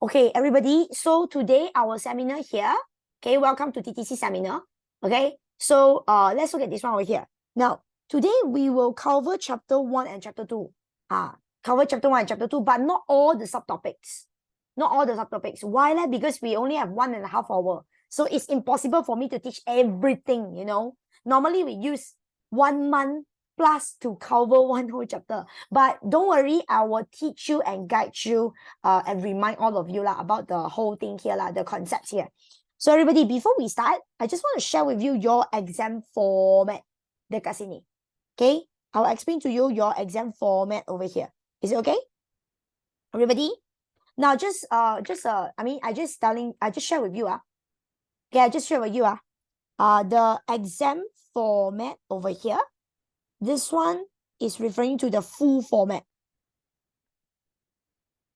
Okay, everybody. So today our seminar here. Okay, welcome to TTC seminar. Okay, so let's look at this one over here. Now, today we will cover chapter 1 and chapter 2. Cover chapter 1 and chapter 2, but not all the subtopics. Not all the subtopics. Why? Because we only have 1.5 hours. So it's impossible for me to teach everything, you know. Normally we use 1 month plus to cover one whole chapter. But don't worry, I will teach you and guide you and remind all of you about the whole thing here, the concepts here. So everybody, before we start, I just want to share with you your exam format dekat sini. Okay, I'll explain to you your exam format over here. Is it okay? Everybody? Now I just share with you. Okay, I just share with you the exam format over here. This one is referring to the full format.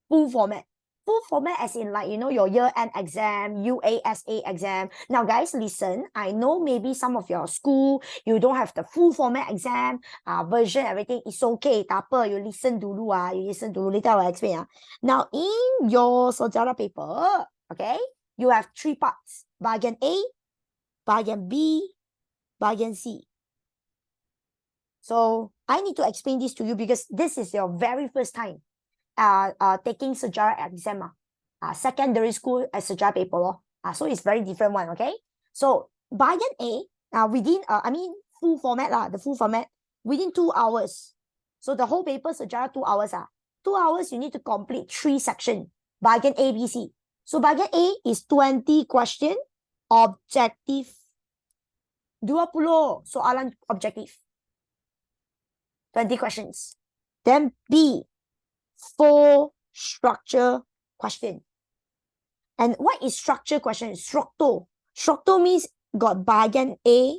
Full format. Full format as in your year-end exam, UASA exam. Now guys, listen. I know maybe some of your school, you don't have the full format exam, version, everything. It's okay. Tak apa, you listen dulu. You listen dulu. Later I will explain. Now in your sejarah paper, okay, you have 3 parts. Bahagian A, bahagian B, bahagian C. So I need to explain this to you because this is your very first time taking sejarah exam, secondary school sejarah paper. So it's very different one, okay? So bahagian A, within full format the full format within 2 hours. So the whole paper sejarah 2 hours 2 hours you need to complete 3 sections. Bahagian A, B, C. So bahagian A is 20 question objective. 20 soalan objektif. 20 questions. Then B, 4 structure question. And what is structure question? Struktur. Struktur means got bahagian A,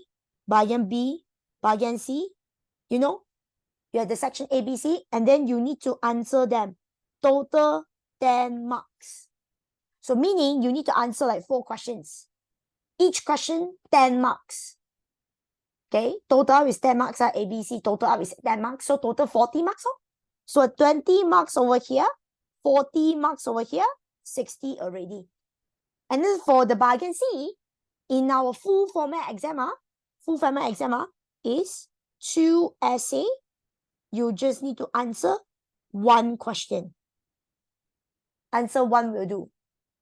bahagian B, bahagian C. You know, you have the section A, B, C, and then you need to answer them. Total 10 marks. So meaning you need to answer like 4 questions. Each question 10 marks. Okay, total is 10 marks. A, B, C, total up is 10 marks. So total 40 marks. So 20 marks over here, 40 marks over here, 60 already. And then for the bahagian C, in our full format exam, is 2 essay. You just need to answer 1 question. Answer 1 will do.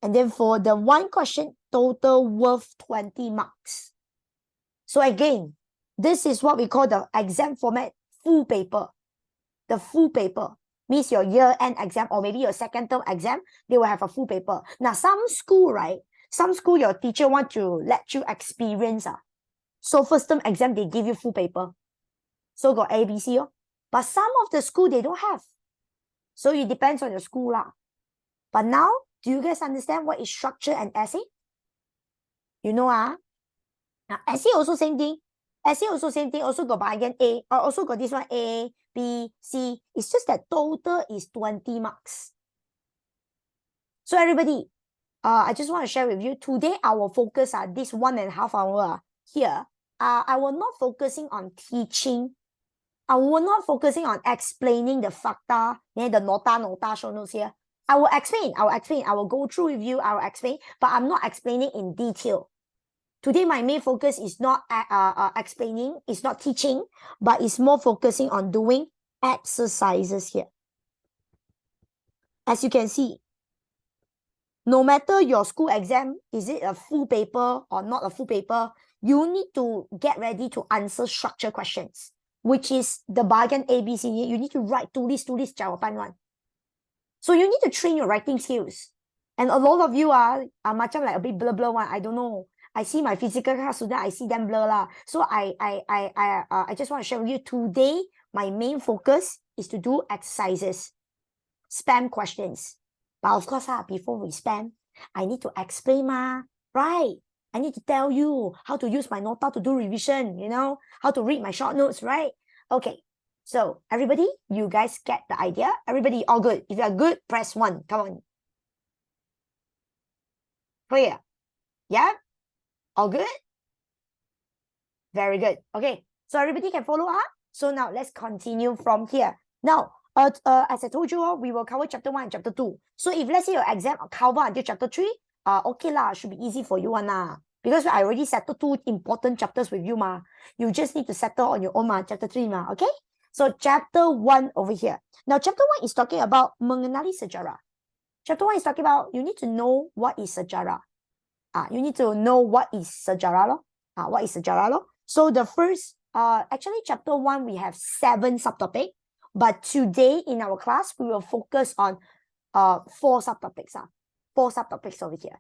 And then for the 1 question, total worth 20 marks. So again, this is what we call the exam format full paper. The full paper means your year-end exam or maybe your second term exam, they will have a full paper. Now, some school, your teacher want to let you experience. So first term exam, they give you full paper. So got A, B, C. But some of the school, they don't have. So it depends on your school. But now, do you guys understand what is structure and essay? You know, now, essay also same thing. Essay also same thing. Also got bahagian A. Or also got this one A, B, C. It's just that total is 20 marks. So everybody, I just want to share with you. Today, our focus this 1.5 hour here. I will not focusing on teaching. I will not focusing on explaining the facta, the nota, show notes here. I will explain. I will go through with you. I will explain. But I'm not explaining in detail. Today, my main focus is not explaining, it's not teaching, but it's more focusing on doing exercises here. As you can see, no matter your school exam, is it a full paper or not a full paper, you need to get ready to answer structure questions, which is the bahagian A, B, C. You need to write tulis jawapan one. So you need to train your writing skills. And a lot of you are macam like a bit blur one. I don't know. I see my physical class student, I see them blur. So I just want to share with you today, my main focus is to do exercises, spam questions. But of course, before we spam, I need to explain, right? I need to tell you how to use my nota to do revision, how to read my short notes, right? Okay, so everybody, you guys get the idea? Everybody, all good? If you are good, press 1. Come on. Clear? Yeah? All good? Very good. Okay, so everybody can follow up. So now let's continue from here. Now, as I told you, we will cover chapter 1 and chapter 2. So if let's say your exam cover until chapter 3, okay lah, should be easy for you one lah. Because I already settled 2 important chapters with you ma. You just need to settle on your own ma, chapter 3 ma, okay? So chapter 1 over here. Now chapter 1 is talking about mengenali sejarah. Chapter 1 is talking about you need to know what is sejarah. You need to know what is sejarah lo. What is sejarah lo? So the first, actually chapter 1 we have 7 subtopics. But today in our class, we will focus on 4 subtopics. 4 subtopics over here.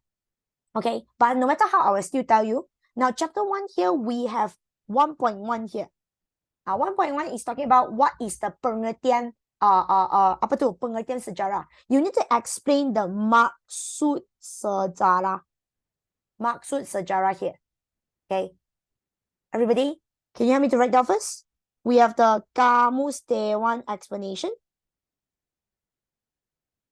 Okay, but no matter how, I will still tell you. Now, chapter 1 here, we have 1.1 here. 1.1 is talking about what is the pengertian, apa tu, pengertian sejarah. You need to explain the maksud sejarah. Maksud sejarah here. Okay, everybody, can you help me to write down first? We have the Kamus Dewan explanation.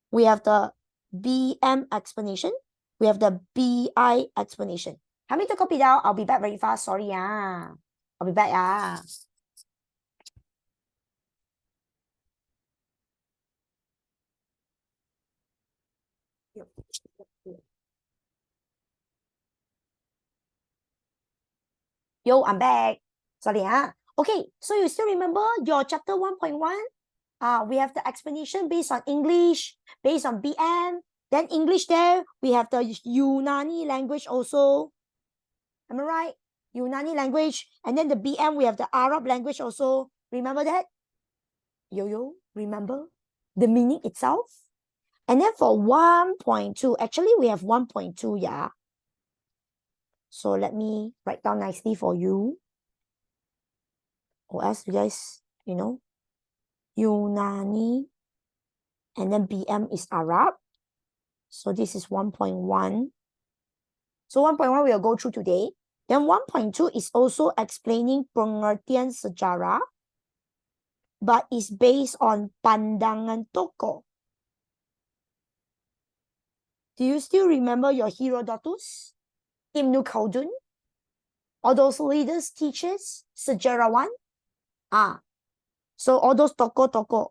We have the BM explanation. We have the BI explanation. Help me to copy down. I'll be back very fast. Sorry. I'll be back. Yo, I'm back. Sorry. Okay, so you still remember your chapter 1.1? We have the explanation based on English, based on BM. Then English there, we have the Yunani language also. Am I right? Yunani language. And then the BM, we have the Arab language also. Remember that? Yo, remember the meaning itself? And then for 1.2, actually we have 1.2, yeah. So let me write down nicely for you. Or else you guys, you know, Yunani, and then BM is Arab. So this is 1.1. So 1.1 we'll go through today. Then 1.2 is also explaining pengertian sejarah, but is based on pandangan tokoh. Do you still remember your Herodotus, Ibn Khaldun, all those leaders, teachers, sejarawan? So all those tokoh.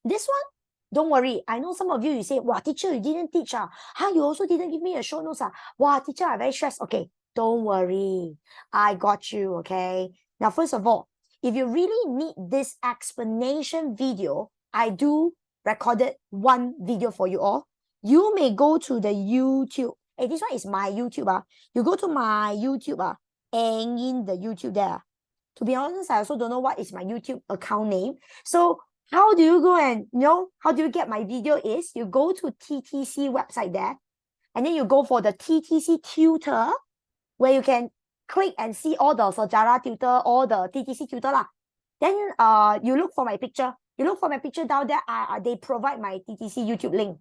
This one, don't worry. I know some of you say, wow, teacher, you didn't teach. You also didn't give me a short notes. Wow, teacher, I'm very stressed. Okay, don't worry. I got you, okay? Now, first of all, if you really need this explanation video, I do recorded one video for you all. You may go to the YouTube. Hey, this one is my YouTube. You go to my YouTube and in the YouTube there. To be honest, I also don't know what is my YouTube account name. So how do you go and how do you get my video is you go to TTC website there, and then you go for the TTC tutor, where you can click and see all the sejarah tutor, all the TTC tutor lah. Then you look for my picture. You look for my picture down there. They provide my TTC YouTube link.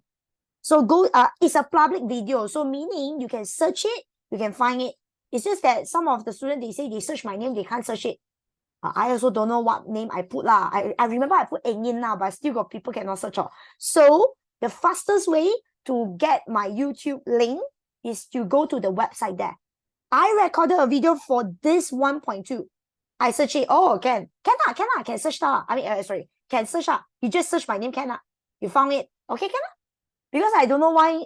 So go. It's a public video, so meaning you can search it, you can find it. It's just that some of the students, they say they search my name, they can't search it. I also don't know what name I put lah. I remember I put Engin now, but still got people cannot search. So the fastest way to get my YouTube link is to go to the website there. I recorded a video for this 1.2. I search it. Oh, can search that. Can search that. You just search my name, you found it. Okay, because I don't know why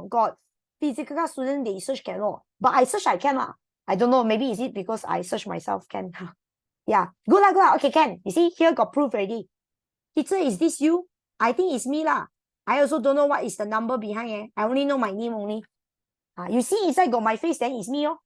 got physical student they search cannot, but I search I can lah. I don't know, maybe is it because I search myself can. Yeah, good lah. Okay, can. You see, here got proof already. Teacher, is this you? I think it's me lah. I also don't know what is the number behind. I only know my name only. You see inside got my face, then it's me. You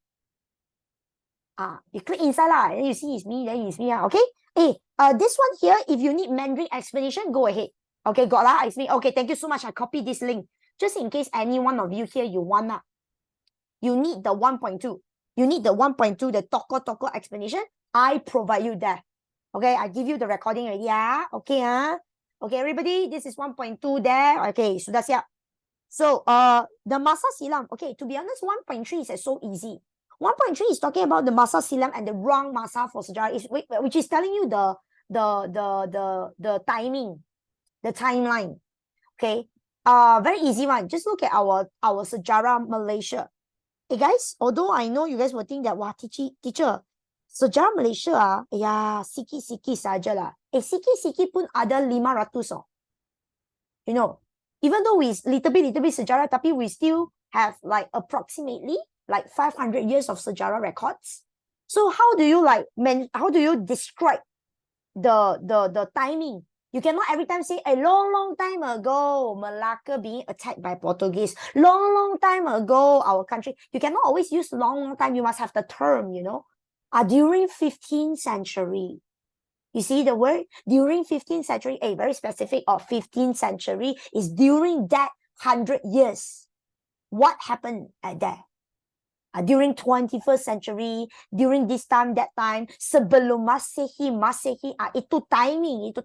click inside lah, then you see it's me, then it's me. Okay. Hey, this one here, if you need Mandarin explanation, go ahead. Okay, got lah, it's me. Okay, thank you so much. I copy this link. Just in case any one of you here, you want that. You need the 1.2. You need the 1.2, the tokoh explanation. I provide you that. Okay, I give you the recording already. Okay, okay, everybody, this is 1.2 there. Okay, sudah siap. So, the masa silam. Okay, to be honest, 1.3 is so easy. 1.3 is talking about the masa silam and the wrong masa for sejarah, which is telling you the timing, the timeline. Okay, very easy one. Just look at our sejarah Malaysia. Hey guys, although I know you guys will think that, wow, teacher, Sejarah Malaysia ya sikit-sikit sajalah. Sikit-sikit pun ada 500 oh. You know, even though we little bit sejarah, tapi we still have like approximately like 500 years of sejarah records. So how do you like how do you describe the timing? You cannot every time say a long time ago Malacca being attacked by Portuguese. Long time ago our country. You cannot always use long time. You must have the term, you know. During 15th century. You see the word during 15th century, very specific of 15th century is during that 100 years. What happened at that? During 21st century, during this time, that time, sebelum Masehi, itu timing, itu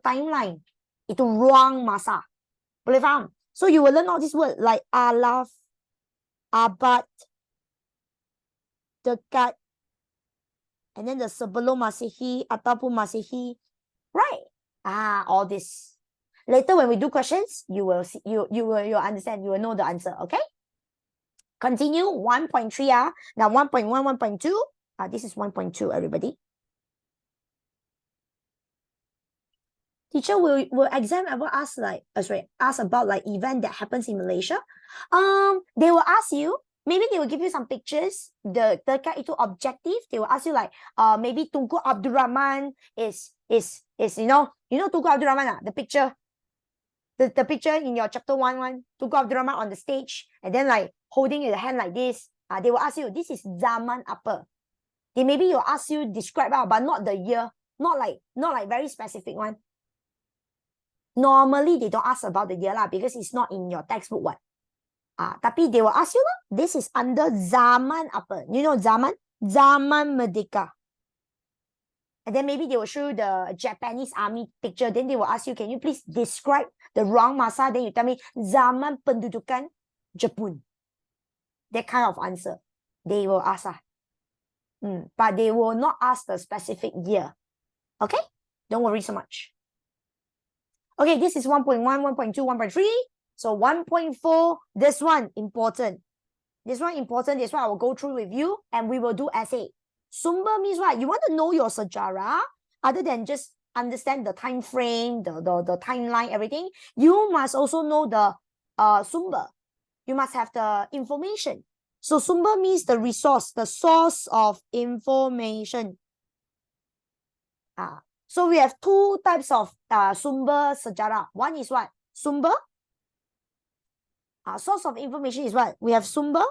timeline, itu ruang masa. Boleh faham? So you will learn all these words like alaf, abad, dekat, and then the sebelum Masehi ataupun Masehi, right? All this. Later when we do questions, you will see, you'll understand, you will know the answer, okay? Continue 1.3 now 1.1, 1.2. This is 1.2, everybody. Teacher, will exam ever ask like ask about like event that happens in Malaysia? They will ask you, maybe they will give you some pictures. The terkait itu objective. They will ask you like maybe Tunku Abdul Rahman is you know Tunku Abdul Rahman, the picture. The picture in your chapter 1 Tunku Abdul Rahman on the stage and then like holding your hand like this. They will ask you, this is zaman apa? They maybe will ask you describe but not the year, not like very specific one. Normally they don't ask about the year because it's not in your textbook one. Tapi they will ask you this is under zaman apa? You know zaman Merdeka. And then maybe they will show you the Japanese army picture. Then they will ask you, can you please describe the ruang masa? Then you tell me zaman pendudukan Jepun. That kind of answer they will ask. But they will not ask the specific year. Okay? Don't worry so much. Okay, this is 1.1, 1.2, 1.3. So 1.4, this one important. This one important. This one I will go through with you and we will do essay. Sumber means what? You want to know your sejarah other than just understand the time frame, the timeline, everything. You must also know the sumber. You must have the information. So sumber means the resource, the source of information. So we have two types of sumber sejarah. One is what? Sumber. Source of information is what? We have sumber.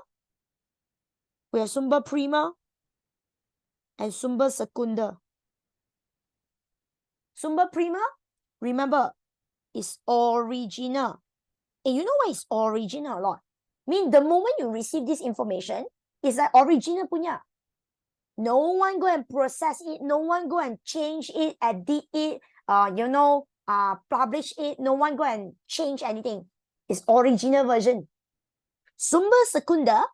We have sumber prima and sumber secunda. Sumber prima, remember, is original. And you know what is original a lot? The moment you receive this information, it's like original punya. No one go and process it. No one go and change it, edit it, publish it. No one go and change anything. It's original version. Sumber secunda,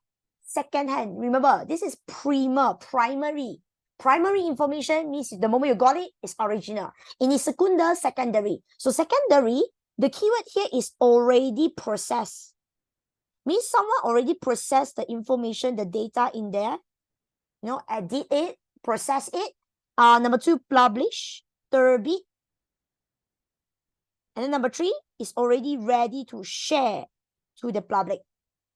second hand. Remember, this is prima, primary. Primary information means the moment you got it, it's original. In the secunda, secondary. So secondary, the keyword here is already processed. Means someone already processed the information, the data in there. Edit it, process it. Number 2, publish, terbit. And then number 3 is already ready to share to the public.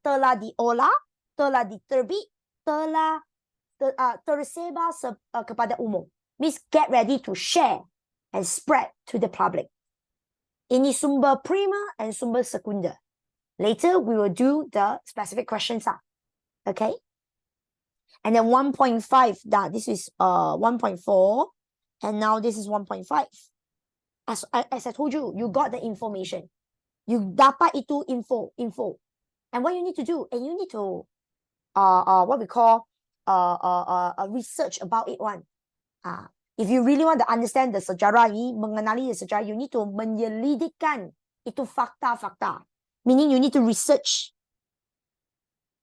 Telah diolah, telah diterbit, telah tersebar kepada umum. Means get ready to share and spread to the public. Ini sumber prima and sumber secunda. Later, we will do the specific questions. Okay? And then 1.5, this is 1.4. And now this is 1.5. As I told you, you got the information. You dapat itu info. And what you need to do, and you need to, what we call, research about it one. If you really want to understand the sejarah ini, mengenali the sejarah, you need to menyelidikkan itu fakta-fakta. Meaning you need to research,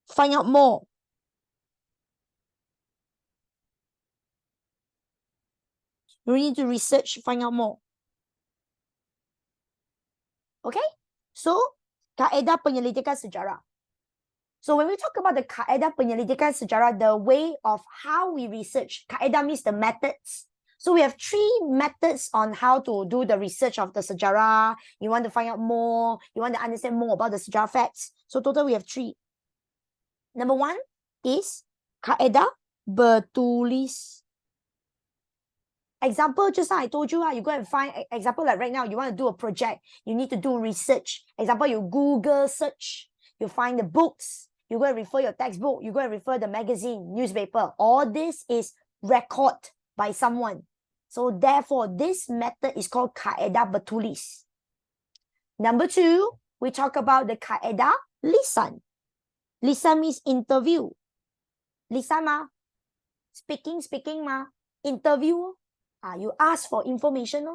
find out more. You need to research, find out more. Okay? So, kaedah penyelidikan sejarah. So when we talk about the kaedah penyelidikan sejarah, the way of how we research, kaedah means the methods. So we have 3 methods on how to do the research of the sejarah. You want to find out more, you want to understand more about the sejarah facts. So total we have 3. Number 1 is kaedah bertulis. Example, just now I told you, you go and find, example, like right now, you want to do a project, you need to do research. Example, you Google search, you find the books, you go and refer your textbook, you go and refer the magazine, newspaper. All this is record by someone. So therefore, this method is called kaedah bertulis. Number 2, we talk about the kaedah lisan. Lisan means interview. Lisan ma, speaking ma, interview. You ask for information.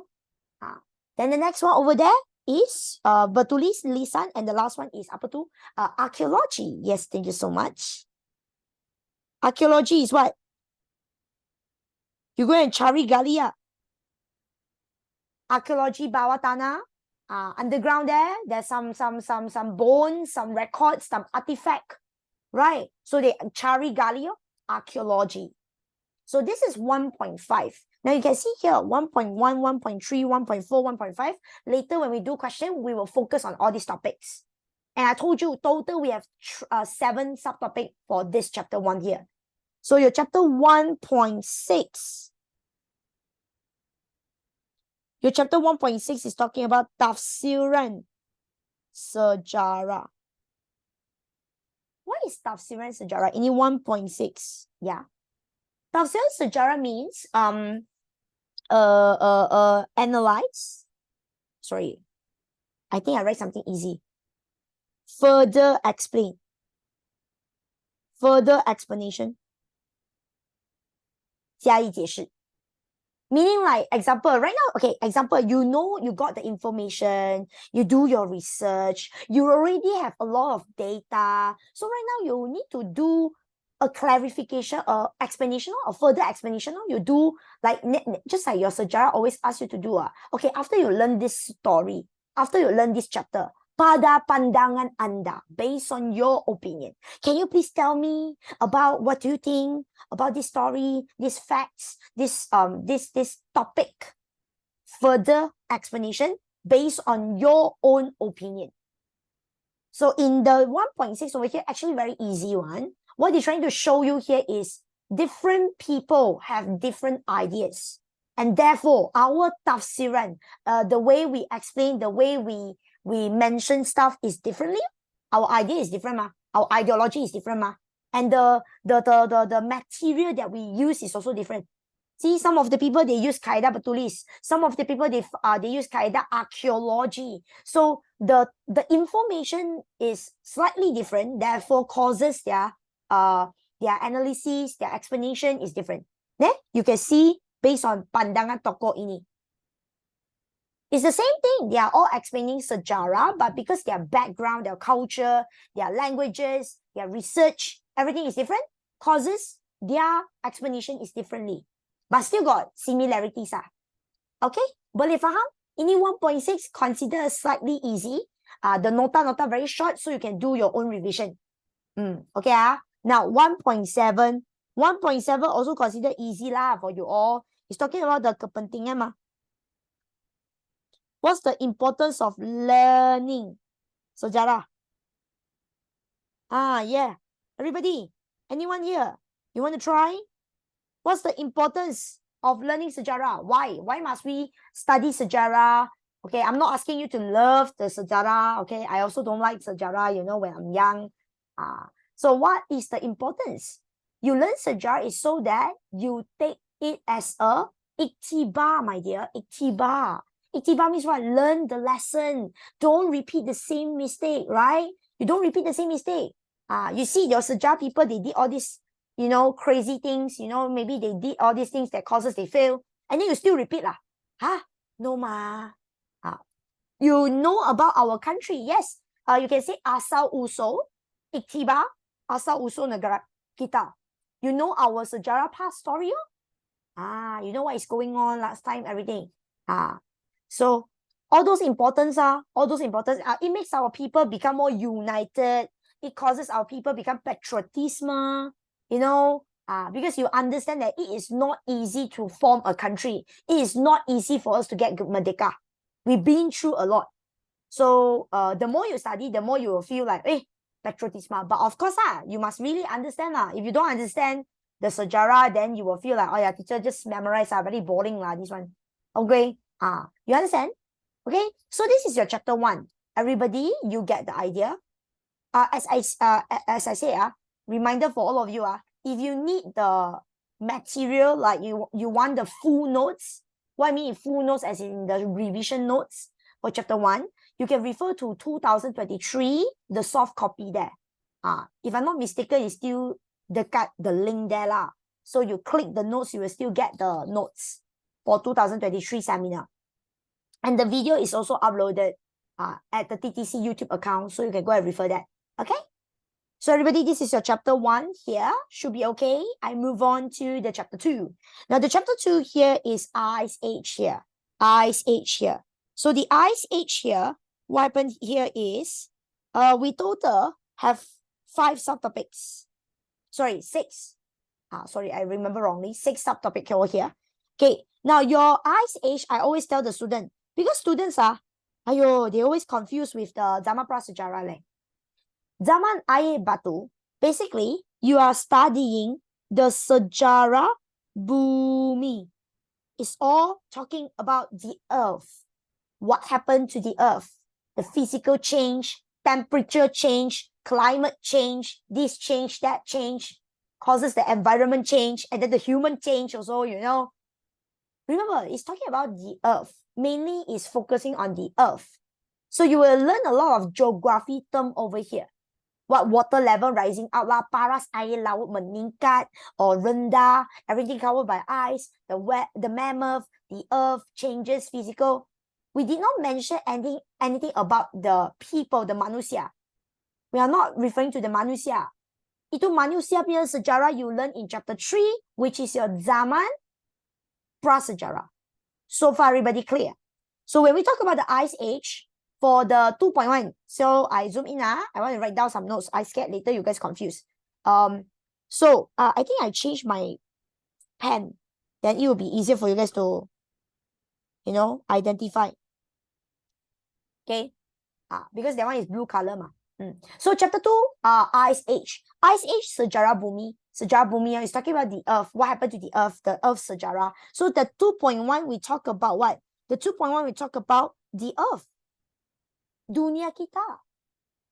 Then the next one over there is bertulis, lisan, and the last one is apa tu? Archaeology. Yes, thank you so much. Archaeology is what? You go and cari gali. Archaeology bawah tanah. Underground there's some bones, some records, some artifact, right? So they cari gali, archaeology. So this is 1.5. Now you can see here 1.1, 1.3, 1.4, 1.5. Later when we do question, we will focus on all these topics. And I told you total we have 7 subtopics for this chapter 1 here. So your chapter 1.6. Your chapter 1.6 is talking about tafsiran sejarah. What is tafsiran sejarah? Ini 1.6. Yeah. Tafsiran sejarah means analyze. Sorry. I think I write something easy. Further explain. Further explanation. 加以解释. Meaning like, example, right now, okay, example, you know you got the information, you do your research, you already have a lot of data. So right now you need to do a clarification or explanation or further explanation. You do like, just like your sejarah always asks you to do. Okay, after you learn this story, after you learn this chapter, pada pandangan anda, based on your opinion, can you please tell me about what do you think about this story, these facts, this topic? Further explanation based on your own opinion. So in the 1.6 over here, actually very easy one. What they're trying to show you here is different people have different ideas. And therefore, our tafsiran, the way we explain, the way we mention stuff is differently. Our idea is different, ma. Our ideology is different, ma. And the material that we use is also different. See, some of the people, they use kaedah bertulis. Some of the people, they use kaedah archaeology. So the information is slightly different, therefore causes their analysis, their explanation is different. Then you can see based on pandangan tokoh ini. It's the same thing. They are all explaining sejarah, but because their background, their culture, their languages, their research, everything is different, causes their explanation is differently. But still got similarities. Okay? Boleh faham? Ini 1.6 consider slightly easy. The nota very short, so you can do your own revision. Okay. Now 1.7. 1.7 also consider easy lah for you all. It's talking about the kepentingan mah. What's the importance of learning sejarah? Yeah. Everybody, anyone here? You want to try? What's the importance of learning sejarah? Why? Why must we study sejarah? Okay, I'm not asking you to love the sejarah. Okay, I also don't like sejarah, you know, when I'm young. So what is the importance? You learn sejarah is so that you take it as a iktibar, my dear. Iktibar. Iktibar means what? Learn the lesson. Don't repeat the same mistake, right? You don't repeat the same mistake. You see your sejarah people, they did all these, you know, crazy things. You know, maybe they did all these things that causes they fail. And then you still repeat lah. No ma. You know about our country. Yes. You can say asal usul. Iktibar. Asal usul negara kita. You know our sejarah past story. You know what is going on last time, everything. So all those importance, it makes our people become more united. it causes our people become patriotism, you know, because you understand that it is not easy to form a country. It is not easy for us to get merdeka. We've been through a lot. So the more you study, the more you will feel like, patriotism. But of course, you must really understand. If you don't understand the sejarah, then you will feel like, oh yeah, teacher just memorize, very boring this one. Okay, you understand? Okay, so this is your chapter 1. Everybody, you get the idea. As I say, reminder for all of you, if you need the material, like you want the full notes, what I mean full notes as in the revision notes for chapter 1, you can refer to 2023, the soft copy there. If I'm not mistaken, it's still the link there lah. So you click the notes, you will still get the notes for 2023 seminar. And the video is also uploaded at the TTC YouTube account, so you can go and refer that. Okay? So everybody, this is your chapter 1 here. Should be okay. I move on to the chapter 2. Now the chapter 2 here is Ice Age here. Ice Age here. So the Ice Age here, what happened here is, we total have 5 subtopics. Sorry, 6. Sorry, I remember wrongly. 6 subtopics over here. Okay, now your Ice Age, I always tell the student, because students they always confused with the Zaman Prasejarah. Zaman Air Batu, basically, you are studying the sejarah bumi. It's all talking about the earth. What happened to the earth? The physical change, temperature change, climate change, this change, that change, causes the environment change, and then the human change also, you know. Remember, it's talking about the earth. Mainly is focusing on the earth. So you will learn a lot of geography term over here. What water level rising out lah, paras air laut meningkat or rendah, everything covered by ice, the mammoth, the earth changes, physical. We did not mention anything about the people, the manusia. We are not referring to the manusia. Itu manusia punya sejarah you learn in chapter 3, which is your Zaman Prasejarah. So far, everybody clear? So when we talk about the Ice Age, for the 2.1, so I zoom in. I want to write down some notes. I scared later you guys confused. So I think I changed my pen. Then it will be easier for you guys to, identify. Okay? Because that one is blue color. So chapter 2, Ice Age. Ice Age, Sejarah Bumi. Sejarah Bumi is talking about the earth. What happened to the earth? The earth sejarah. So the 2.1, we talk about what? The 2.1, we talk about the earth. Dunia kita.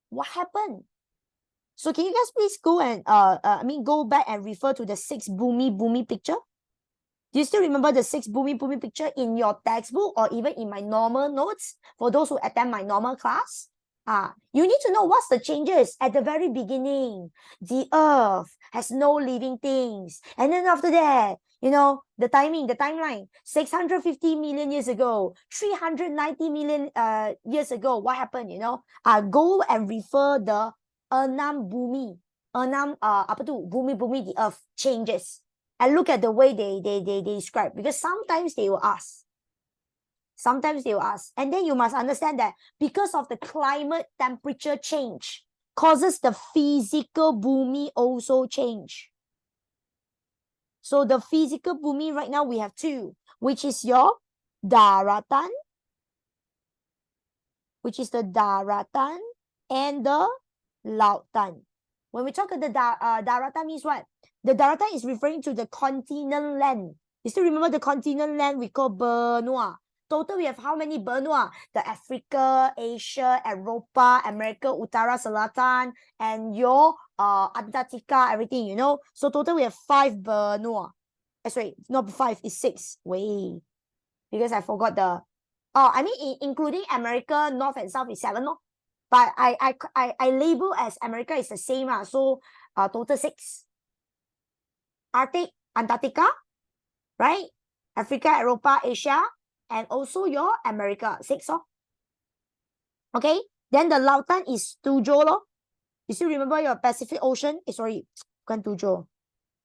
What happened? So can you guys please go and go back and refer to the 6 bumi picture? Do you still remember the 6 bumi picture in your textbook or even in my normal notes for those who attend my normal class? You need to know what's the changes at the very beginning. The earth has no living things. And then after that, the timeline, 650 million years ago, 390 million years ago, what happened, go and refer the enam bumi, bumi, the earth changes. And look at the way they describe, because sometimes they will ask. And then you must understand that because of the climate temperature change, causes the physical bumi also change. So the physical bumi right now we have 2, which is your daratan, which is the daratan, and the lautan. When we talk about the daratan means what? The daratan is referring to the continent land. You still remember the continent land we call benua. Total, we have how many benua? The Africa, Asia, Europa, America, Utara, Selatan, and your Antarctica, everything, So total, we have 5 benua. Sorry, not 5, it's 6. Wait, because I forgot the... including America, North and South is 7, no? But I label as America is the same, so total 6. Arctic, Antarctica, right? Africa, Europa, Asia, and also your America, 6, okay? Then the lautan is 7 lo. You still remember your Pacific Ocean? Sorry, bukan 7.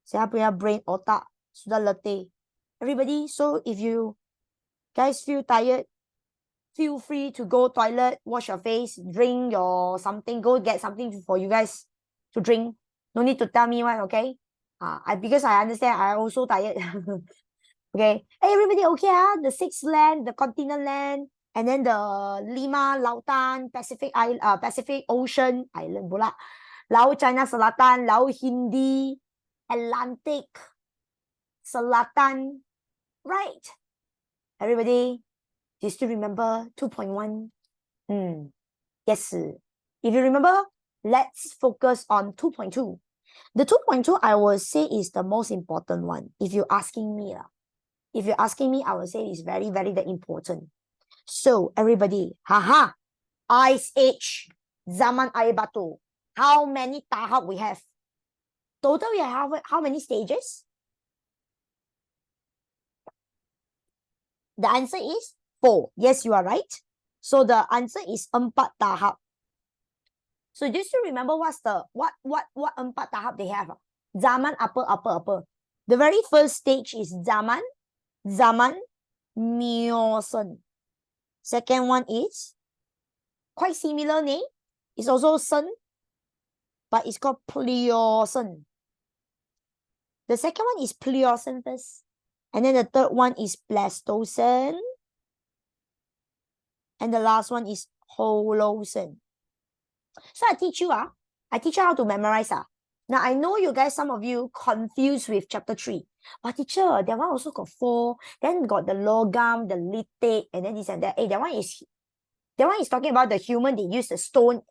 Saya punya brain otak sudah letih. Everybody, so if you guys feel tired, feel free to go toilet, wash your face, drink your something, go get something for you guys to drink. No need to tell me one, okay? Because I understand, I also tired. Okay. Hey, everybody, okay? The sixth land, the continent land, and then the Lima, Lautan, Pacific Ocean Island pula. Laut China Selatan, Laut Hindi, Atlantic, Selatan, right? Everybody, do you still remember 2.1? Yes. If you remember, let's focus on 2.2. The 2.2, I will say, is the most important one. If you're asking me, I will say it's very, very, very important. So, everybody, Ice Age, Zaman Air Batu. How many tahap we have? Total, we have how many stages? The answer is 4. Yes, you are right. So the answer is 4 tahap. So just to remember what 4 tahap they have. Zaman apa. The very first stage is Zaman, Miocene. Second one is quite similar name. It's also Sen, but it's called Pliocene. The second one is Pliocene first. And then the third one is Pleistocene. And the last one is Holocene. So I teach you how to memorize. Now I know you guys, some of you confused with chapter 3. But teacher, that one also got 4. Then got the logam, the litate, and then this and that. Hey, that one is talking about the human. They use the stone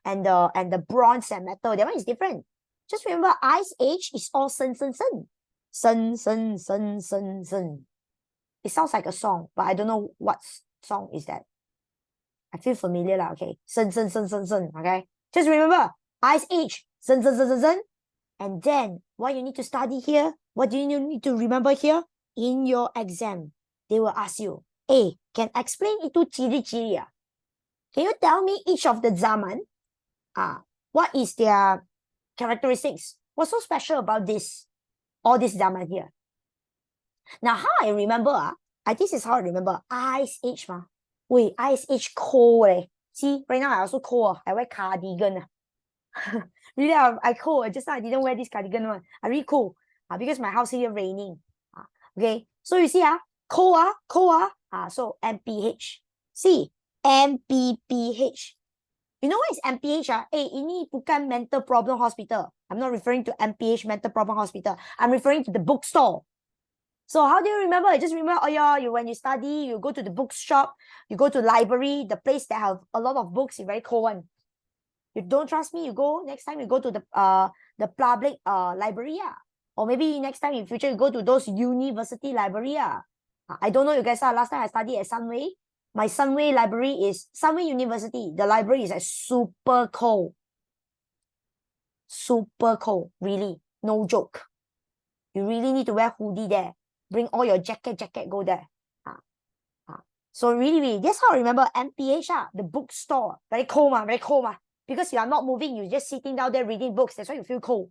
and the bronze and metal. That one is different. Just remember, Ice Age is all sen. It sounds like a song, but I don't know what song is that. I feel familiar lah, okay. Sen, okay. Just remember, Ice Age, sen. And then, what you need to study here, what do you need to remember here? In your exam, they will ask you, hey, can explain itu ciri-ciri? Can you tell me each of the zaman? What is their characteristics? What's so special about all this zaman here? Now, how I remember, this is how I remember. Ice Age, Wait, Ice Age cold. See, right now I also cold. I wear cardigan. Really, I cold. Just now I didn't wear this cardigan one. I really cold. Because my house here raining. Okay, so you see, cold. So MPH. See, MPPH. You know what is MPH? Ini bukan mental problem hospital. I'm not referring to MPH, mental problem hospital. I'm referring to the bookstore. So how do you remember? Just remember, when you study, you go to the bookshop, you go to library, the place that have a lot of books is very cold one. You don't trust me, next time you go to the public library, or maybe next time in future you go to those university library. I don't know you guys, last time I studied at Sunway. My Sunway library is Sunway University. The library is like super cold. Super cold, really, no joke. You really need to wear hoodie there. Bring all your jacket, go there. So really, that's how I remember MPH, the bookstore. Very cold, because you are not moving, you're just sitting down there reading books. That's why you feel cold.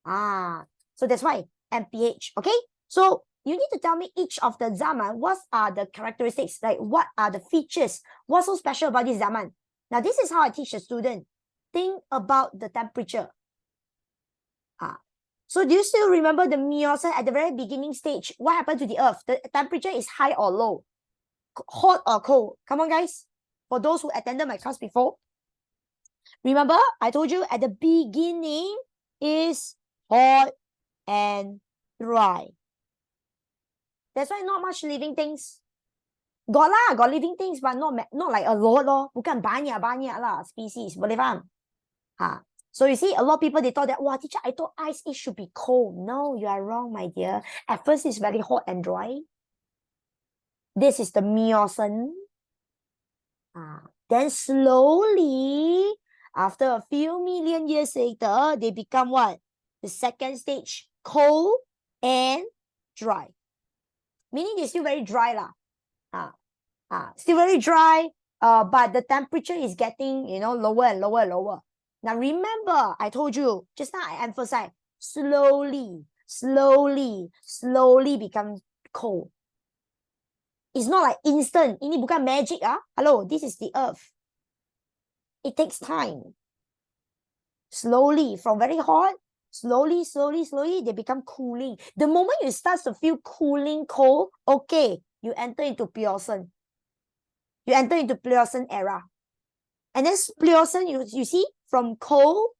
So that's why MPH, okay? So you need to tell me each of the zaman, what are the characteristics, like what are the features, what's so special about this zaman? Now, this is how I teach the student. Think about the temperature. So do you still remember the Miocene at the very beginning stage? What happened to the earth? The temperature is high or low? Hot or cold? Come on, guys. For those who attended my class before, remember, I told you at the beginning is hot and dry. That's why not much living things. Got living things, but not like a lot lor. Bukan banyak lah species. Boleh faham? So you see, a lot of people, they thought that, wow, teacher, I thought Ice Age should be cold. No, you are wrong, my dear. At first, it's very hot and dry. This is the Miocene. Then slowly, after a few million years later, they become what? The second stage, cold and dry. Meaning they're still very dry lah. Still very dry, but the temperature is getting, lower and lower. Now remember, I told you, just now I emphasized, slowly become cold. It's not like instant. Ini bukan magic ah. Hello, this is the earth. It takes time. Slowly, from very hot, slowly, they become cooling. The moment you start to feel cooling, cold, okay, you enter into Pliocene. You enter into Pliocene era. And then Pliocene, you see, from cold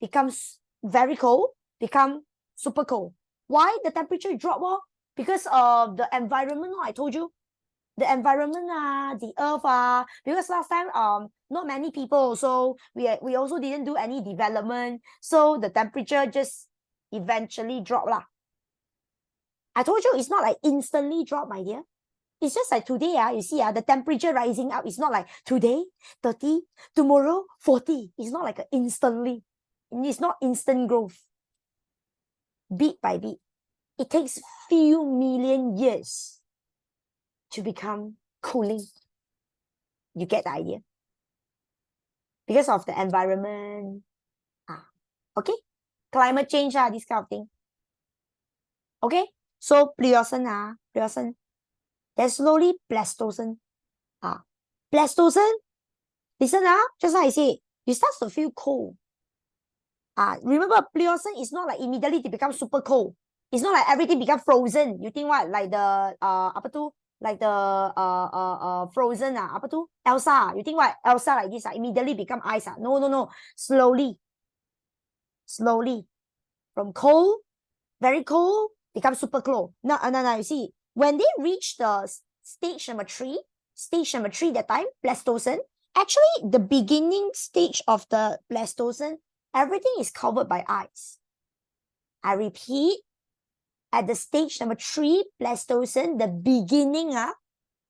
becomes very cold, become super cold. Why? The temperature drop? Well, because of the environment, I told you. The environment, the earth, because last time not many people, so we also didn't do any development, so the temperature just eventually drop lah. I told you it's not like instantly drop, my dear. It's just like today, you see, the temperature rising up. It's not like today 30, tomorrow 40. It's not like instantly. It's not instant growth. Bit by bit, it takes few million years to become cooling. You get the idea? Because of the environment. Okay? Climate change, this kind of thing. Okay? So Pliocene, Pliocene. Then slowly Pleistocene. Pleistocene, listen, just like I say, you start to feel cold. Remember, Pliocene is not like immediately it becomes super cold. It's not like everything becomes frozen. You think what? Like the like the frozen apa tu? Elsa. You think what? Elsa like this immediately become ice. No. Slowly. From cold, very cold, become super cold. No. You see, when they reach the stage number 3, that time, Pleistocene, actually the beginning stage of the Pleistocene, everything is covered by ice. I repeat, at the stage number 3, Pleistocene, the beginning,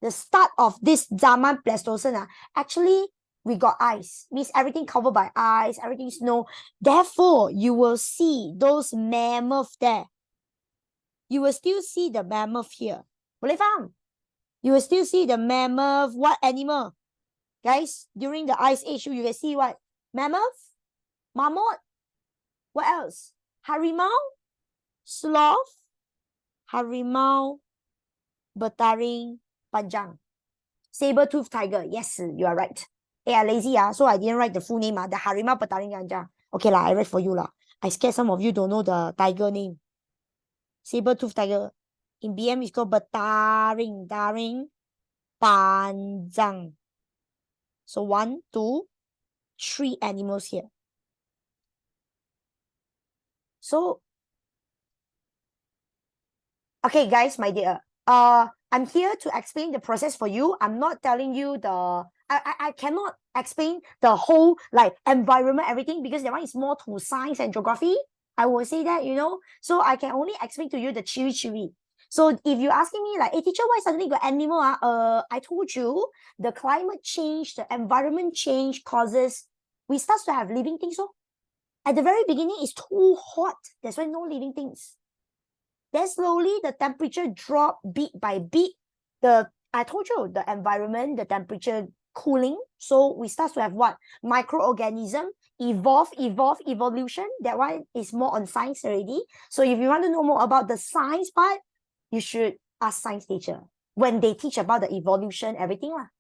the start of this Zaman Pleistocene, actually we got ice. Means everything covered by ice, everything snow. Therefore, you will see those mammoth there. You will still see the mammoth here. Boleh faham? You will still see the mammoth. What animal? Guys, during the ice age, you can see what? Mammoth? Mammoth? What else? Harimau? Sloth? Harimau, bertaring panjang, saber-toothed tiger. Yes, you are right. I lazy, so I didn't write the full name. The harimau bertaring panjang. Okay lah, I read for you lah. I scared some of you don't know the tiger name. Saber-toothed tiger. In BM, it's called bertaring panjang. So 1, 2, 3 animals here. So okay, guys, my dear, I'm here to explain the process for you. I'm not telling you I cannot explain the whole like environment, everything, because that one is more to science and geography. I will say that, so I can only explain to you the chiri. So if you're asking me like, hey teacher, why suddenly got animal? I told you the climate change, the environment change causes, we start to have living things. So at the very beginning, it's too hot. That's why no living things. Then slowly the temperature drop bit by bit. I told you the environment, the temperature cooling. So we start to have what? Microorganism, evolution. That one is more on science already. So if you want to know more about the science part, you should ask science teacher when they teach about the evolution, everything lah.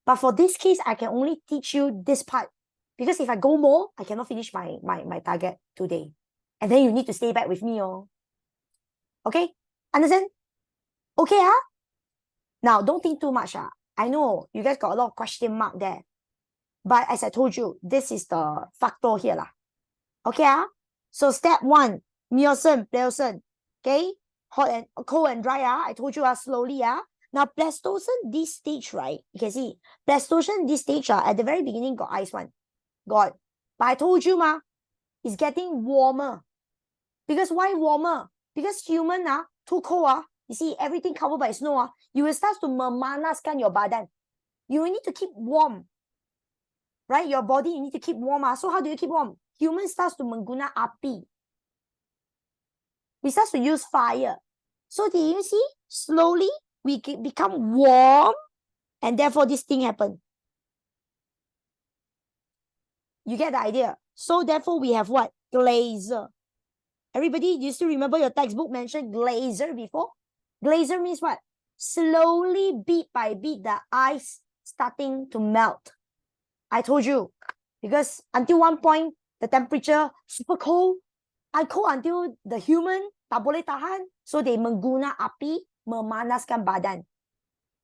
But for this case, I can only teach you this part. Because if I go more, I cannot finish my target today. And then you need to stay back with me. Okay? Understand? Okay, Now, don't think too much. I know you guys got a lot of question mark there. But as I told you, this is the factor here. Okay, So step 1, Miocene, Pliocene. Okay? Hot and cold and dry. I told you slowly. Now, Pleistocene, this stage, right? You can see, Pleistocene, this stage, at the very beginning, got ice one. Got. But I told you, it's getting warmer. Because why warmer? Because human, too cold, you see, everything covered by snow, you will start to memanaskan your badan. You will need to keep warm. Right? Your body, you need to keep warm. So how do you keep warm? Human starts to mengguna api. We start to use fire. So do you see? Slowly, we become warm, and therefore this thing happen. You get the idea? So therefore, we have what? Glacier. Everybody, do you still remember your textbook mentioned glacier before? Glacier means what? slowly, bit by bit, the ice starting to melt. I told you, because until one point, the temperature super cold. I cold until the human tak boleh tahan. So they mengguna api, memanaskan badan.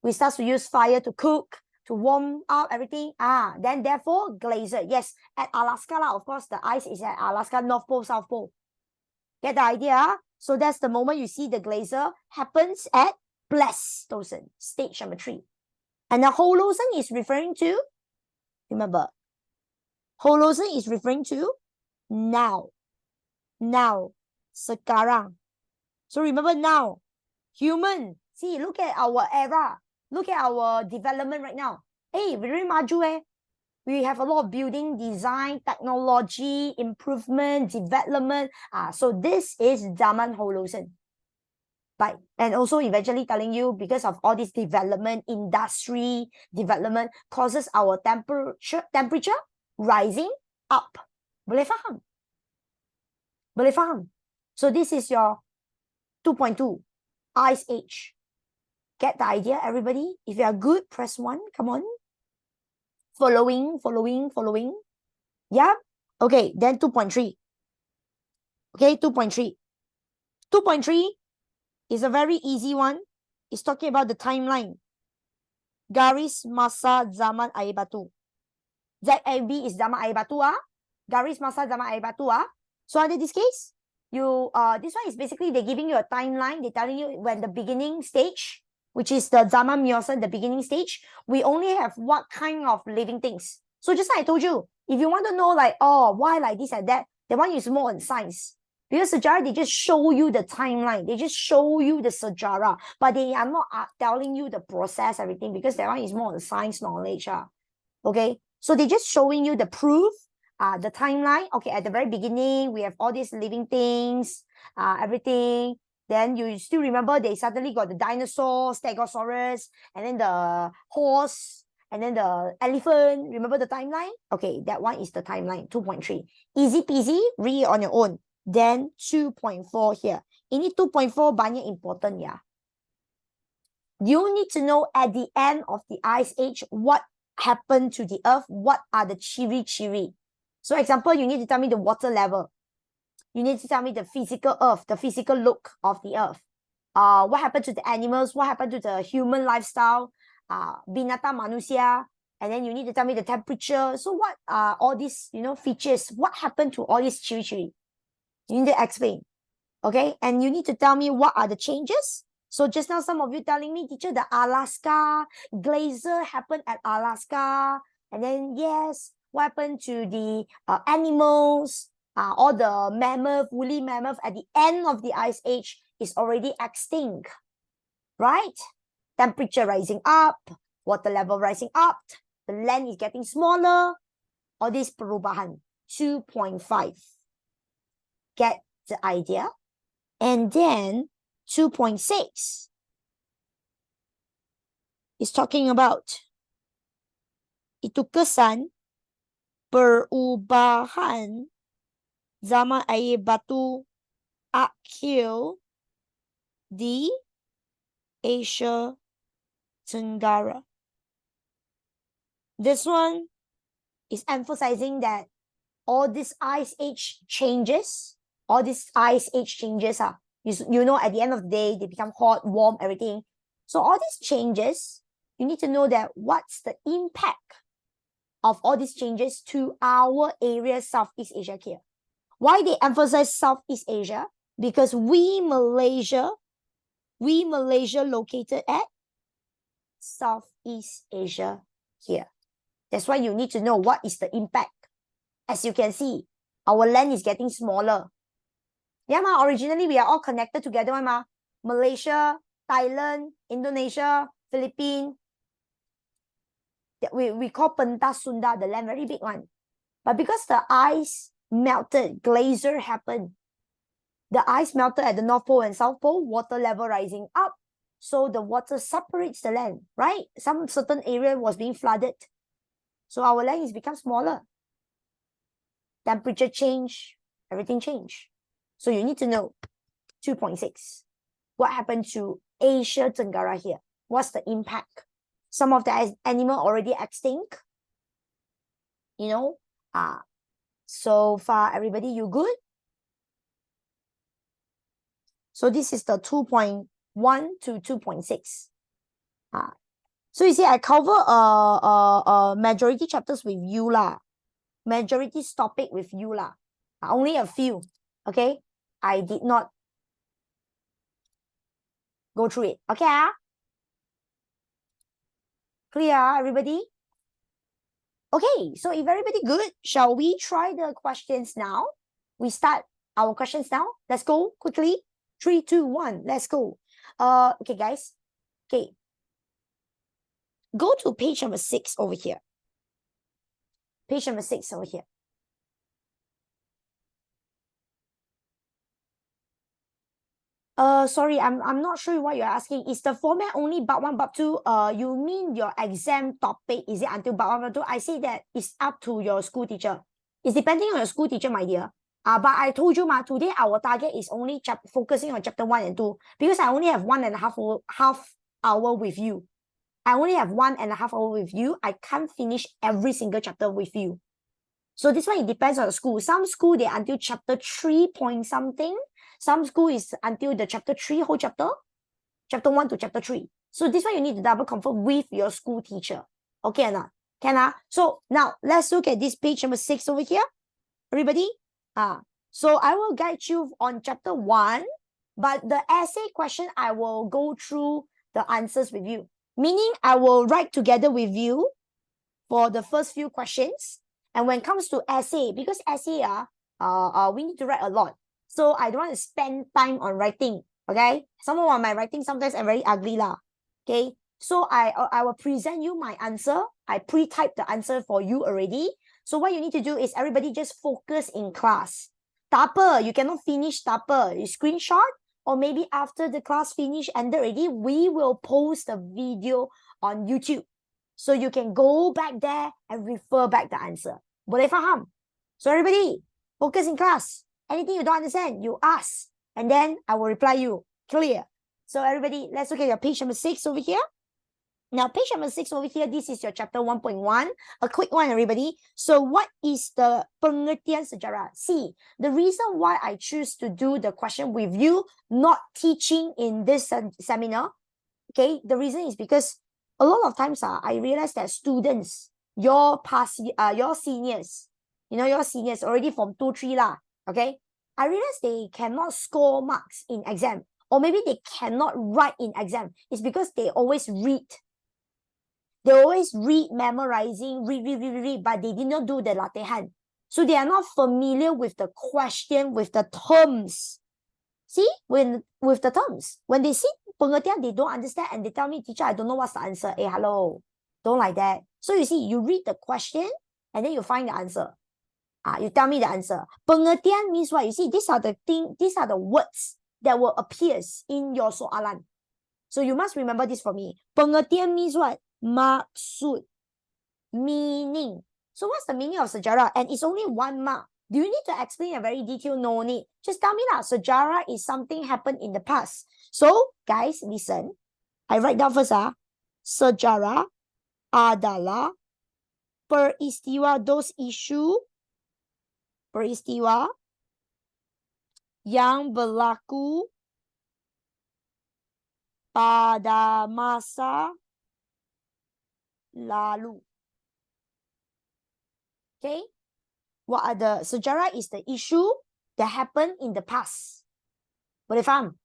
We start to use fire to cook, to warm up everything. Then therefore, glacier. Yes, at Alaska, of course, the ice is at Alaska, North Pole, South Pole. Get the idea? So that's the moment you see the glacier happens at Pleistocene, stage number 3. And the Holocene is referring to, remember, Holocene is referring to now. Now, sekarang. So remember now, human. See, look at our era. Look at our development right now. Hey, very maju. We have a lot of building, design, technology, improvement, development. So this is Zaman Holocene. Right. And also eventually telling you, because of all this development, industry development causes our temperature rising up. Boleh faham? Boleh faham? So this is your 2.2 Ice Age. Get the idea, everybody? If you are good, press 1. Come on. Following. Yeah. Okay, then 2.3. Okay, 2.3. 2.3 is a very easy one. It's talking about the timeline. Garis masa zaman air batu. ZAB is zaman air batu. Garis masa zaman air batu. So under this case, this one is basically they're giving you a timeline. They're telling you when the beginning stage, which is the Zaman Miocene, the beginning stage, we only have what kind of living things. So just like I told you, if you want to know like, oh, why like this and that, the one is more on science. Because sejarah, they just show you the timeline. They just show you the sejarah. But they are not telling you the process, everything, because that one is more on science knowledge. Okay, so they're just showing you the proof, the timeline. Okay, at the very beginning, we have all these living things, everything. Then you still remember they suddenly got the dinosaur, Stegosaurus, and then the horse, and then the elephant. Remember the timeline? Okay, that one is the timeline, 2.3. Easy peasy, read it on your own. Then 2.4 here. Ini 2.4 banyak important, yeah. You need to know at the end of the Ice Age, what happened to the Earth? What are the chiri-chiri? So example, you need to tell me the water level. You need to tell me the physical Earth, the physical look of the Earth. What happened to the animals? What happened to the human lifestyle? Binatang manusia. And then you need to tell me the temperature. So what are all these, features? What happened to all these chiri-chiri? You need to explain. Okay? And you need to tell me what are the changes. So just now, some of you telling me, teacher, the Alaska glacier happened at Alaska. And then, yes, what happened to the animals? All the mammoth, woolly mammoth at the end of the Ice Age is already extinct, right? Temperature rising up, water level rising up, the land is getting smaller, all this perubahan, 2.5. Get the idea? And then 2.6 is talking about itu kesan perubahan zaman air batu akhir di Asia Tenggara. This one is emphasizing that all these Ice Age changes, at the end of the day, they become hot, warm, everything. So all these changes, you need to know that what's the impact of all these changes to our area, Southeast Asia here. Why they emphasize Southeast Asia? Because we Malaysia located at Southeast Asia here. That's why you need to know what is the impact. As you can see, our land is getting smaller. Yeah, originally we are all connected together, Malaysia, Thailand, Indonesia, Philippines. We call Pentas Sunda, the land, very big one. But because the ice melted, glacier happened. The ice melted at the North Pole and South Pole, water level rising up. So the water separates the land, right? Some certain area was being flooded. So our land has become smaller. Temperature change, everything changed. So you need to know 2.6. What happened to Asia Tenggara here? What's the impact? Some of the animal already extinct. You know, so far, everybody, you good? So this is the 2.1 to 2.6. So you see, I cover majority chapters with you lah. Majority topic with you lah. Only a few. Okay, I did not go through it. Okay, clear, everybody? Okay, so if everybody good, shall we try the questions now? We start our questions now. Let's go quickly. 3, 2, 1. Let's go. Okay, guys. Okay. Go to page number 6 over here. Page number 6 over here. Sorry, I'm not sure what you're asking. Is the format only Bab 1, Bab 2? You mean your exam topic, is it until Bab 1, Bab 2? I say that it's up to your school teacher. It's depending on your school teacher, my dear. But I told you, today our target is only focusing on chapter 1 and 2 because I only have 1.5 hour with you. I only have 1.5 hour with you. I can't finish every single chapter with you. So this one, it depends on the school. Some school, they until chapter 3 point something. Some school is until the chapter 3 whole chapter. Chapter 1 to chapter 3. So this one, you need to double confirm with your school teacher. Okay or not? Can So now, let's look at this page number 6 over here. Everybody? So I will guide you on chapter 1. But the essay question, I will go through the answers with you. Meaning, I will write together with you for the first few questions. And when it comes to essay, because essay, we need to write a lot. So I don't want to spend time on writing. Okay? Some of my writing sometimes are very ugly lah. Okay? So I will present you my answer. I pre-type the answer for you already. So what you need to do is everybody just focus in class. Tupper, you cannot finish Tupper. You screenshot, or maybe after the class finish ended already, we will post the video on YouTube. So you can go back there and refer back the answer. Boleh faham? So everybody, focus in class. Anything you don't understand, you ask. And then I will reply you. Clear? So everybody, let's look at your page number 6 over here. Now, page number 6 over here, this is your chapter 1.1. A quick one, everybody. So what is the pengertian sejarah? See, the reason why I choose to do the question with you, not teaching in this seminar, okay, the reason is because a lot of times I realize that students, your seniors, your seniors already from 2, 3 lah, okay, I realize they cannot score marks in exam, or maybe they cannot write in exam. It's because they always read. They always read, memorizing, read, but they did not do the latihan. So they are not familiar with the question, with the terms. See, with the terms, when they see pengertian, they don't understand, and they tell me, teacher, I don't know what's the answer. Hey, hello, don't like that. So you see, you read the question, and then you find the answer. You tell me the answer. Pengertian means what? You see, these are the words that will appear in your soalan. So you must remember this for me. Pengertian means what? Maksud, meaning. So what's the meaning of sejarah? And it's only 1 mark. Do you need to explain a very detailed? No need. Just tell me lah. Sejarah is something happened in the past. So guys, listen. I write down first. Sejarah adalah peristiwa, those issue, peristiwa yang berlaku pada masa lalu. Okay? What are the sejarah is the issue that happened in the past. Boleh faham?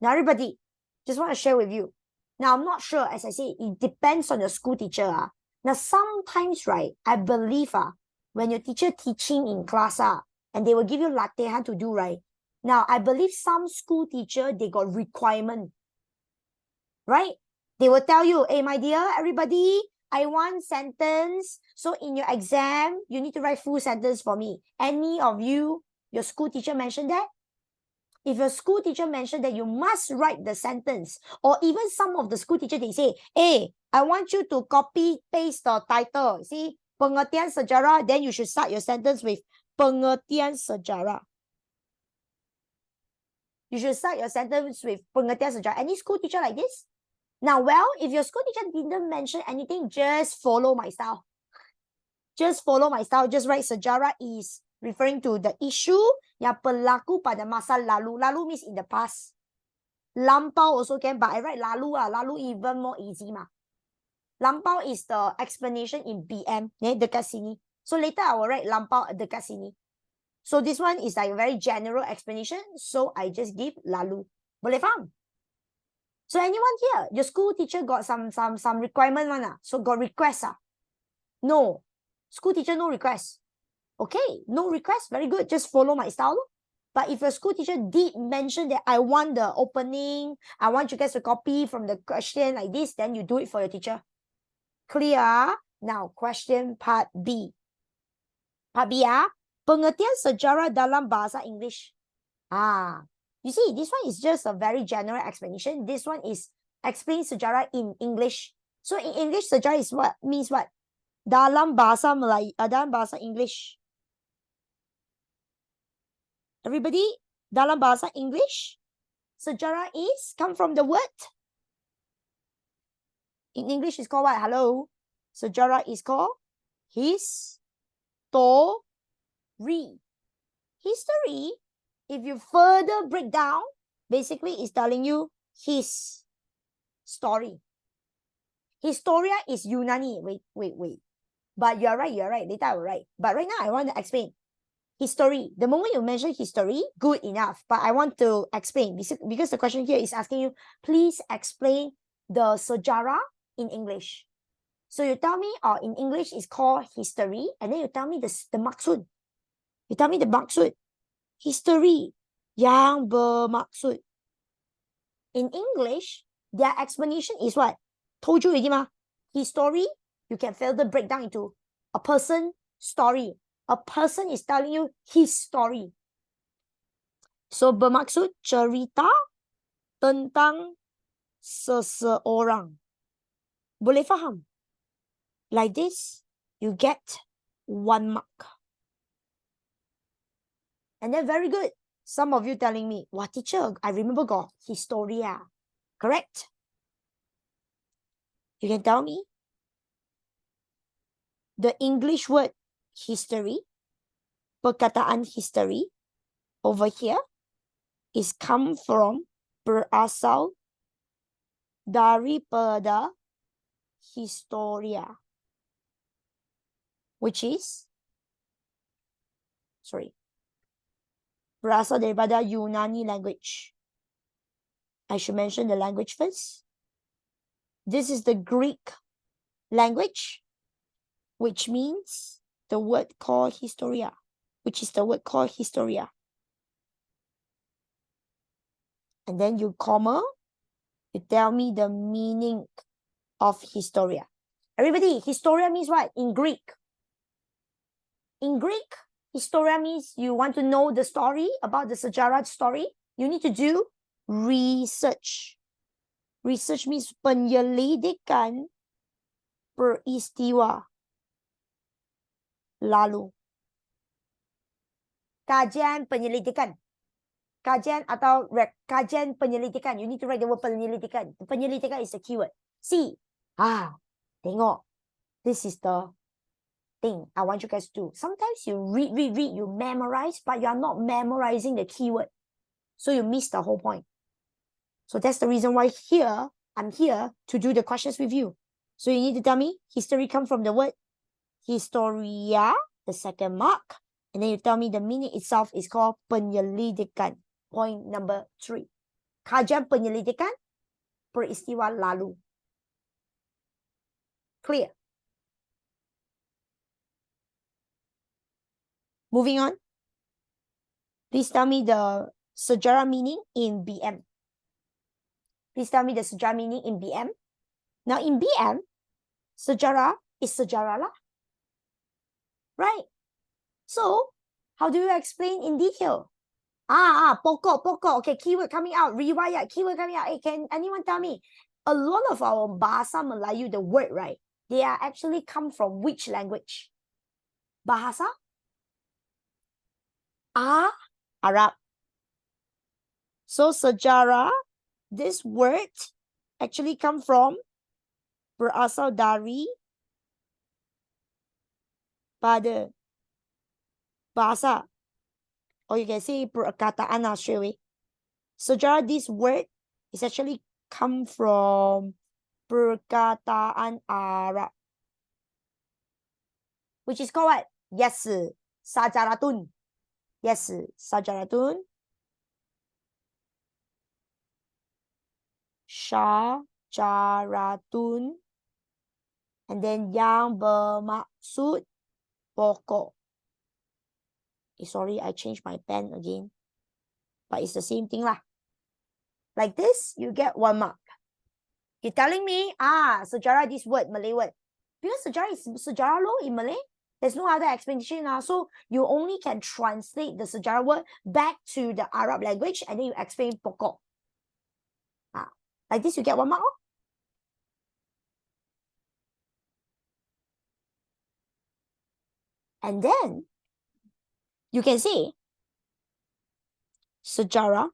Now everybody, just want to share with you. Now I'm not sure, as I say, it depends on your school teacher. Now sometimes, right, I believe when your teacher teaching in class and they will give you latihan to do, right? Now I believe some school teacher, they got requirement. Right? They will tell you, hey, my dear, everybody, I want sentence. So in your exam, you need to write full sentence for me. Any of you, your school teacher mentioned that? If your school teacher mentioned that you must write the sentence, or even some of the school teacher, they say, hey, I want you to copy, paste the title. See, pengertian sejarah, then you should start your sentence with pengertian sejarah. You should start your sentence with pengertian sejarah. Any school teacher like this? Now, well, if your school teacher didn't mention anything, just follow my style. Just follow my style. Just write sejarah is referring to the issue yang berlaku pada masa lalu. Lalu means in the past. Lampau also can, but I write lalu. Lalu even more easy mah. Lampau is the explanation in BM. Dekat sini. So later I will write lampau dekat sini. So this one is like a very general explanation. So I just give lalu. Boleh faham? So anyone here, your school teacher got some requirement one so got request No. School teacher no request. Okay, no request, very good. Just follow my style. But if your school teacher did mention that I want the opening, I want you guys to copy from the question like this, then you do it for your teacher. Clear? Now, question part B. Part B pengertian sejarah dalam bahasa English. You see, this one is just a very general explanation. This one is explain sejarah in English. So in English, sejarah is what? Means what? Dalam bahasa Melayu, dalam bahasa English. Everybody, dalam bahasa English, sejarah is come from the word. In English, it's called what? Hello. Sejarah is called history. History, if you further break down, basically it's telling you his story. Historia is Yunani. Wait. But you're right. Later I will write. But right now I want to explain. History. The moment you mention history, good enough. But I want to explain because the question here is asking you, please explain the sejarah in English. So you tell me, in English it's called history, and then you tell me the maksud. You tell me the maksud. History yang bermaksud. In English, their explanation is what? Told you already mah. History, you can further break down into a person story. A person is telling you his story. So bermaksud cerita tentang seseorang. Boleh faham? Like this, you get 1 mark. And then very good. Some of you telling me, what teacher? I remember got historia. Correct? You can tell me. The English word history, perkataan history, over here, is come from, berasal daripada historia. Which is, berasal daripada Yunani language. I should mention the language first. This is the Greek language, which means the word called historia, which is the word called historia. And then you comma, you tell me the meaning of historia. Everybody, historia means what? In Greek. In Greek, historia means you want to know the story about the sejarah story. You need to do research. Research means penyelidikan peristiwa lalu. Kajian penyelidikan. Kajian atau kajian penyelidikan. You need to write the word penyelidikan. Penyelidikan is the keyword. See. Tengok. This is the thing I want you guys to do. Sometimes you read, you memorize, but you are not memorizing the keyword. So you miss the whole point. So that's the reason why I'm here to do the questions with you. So you need to tell me, history comes from the word historia, the second mark. And then you tell me the meaning itself is called penyelidikan. Point number 3. Kajian penyelidikan peristiwa lalu. Clear? Moving on. Please tell me the sejarah meaning in BM. Please tell me the sejarah meaning in BM. Now in BM, sejarah is sejarah lah. Right? So, how do you explain in detail? Pokok. Okay, keyword coming out. Riwayat, keyword coming out. Hey, can anyone tell me? A lot of our bahasa Melayu, the word, right? They are actually come from which language? Bahasa? Arab. So sejarah, this word actually come from, berasal dari, pada, bahasa. Or you can say perkataan straight away. Sejarah, this word is actually come from perkataan Arab, which is called what? Yes, sajaratun. Yes, sajaratun. Syajaratun. And then yang bermaksud pokok. Sorry, I changed my pen again. But it's the same thing lah. Like this, you get 1 mark. You're telling me, sejarah, this word, Malay word. Because sejarah is sejarah lo in Malay. There's no other explanation. So you only can translate the sejarah word back to the Arab language and then you explain pokok. Like this, you get 1 mark. And then you can say sejarah,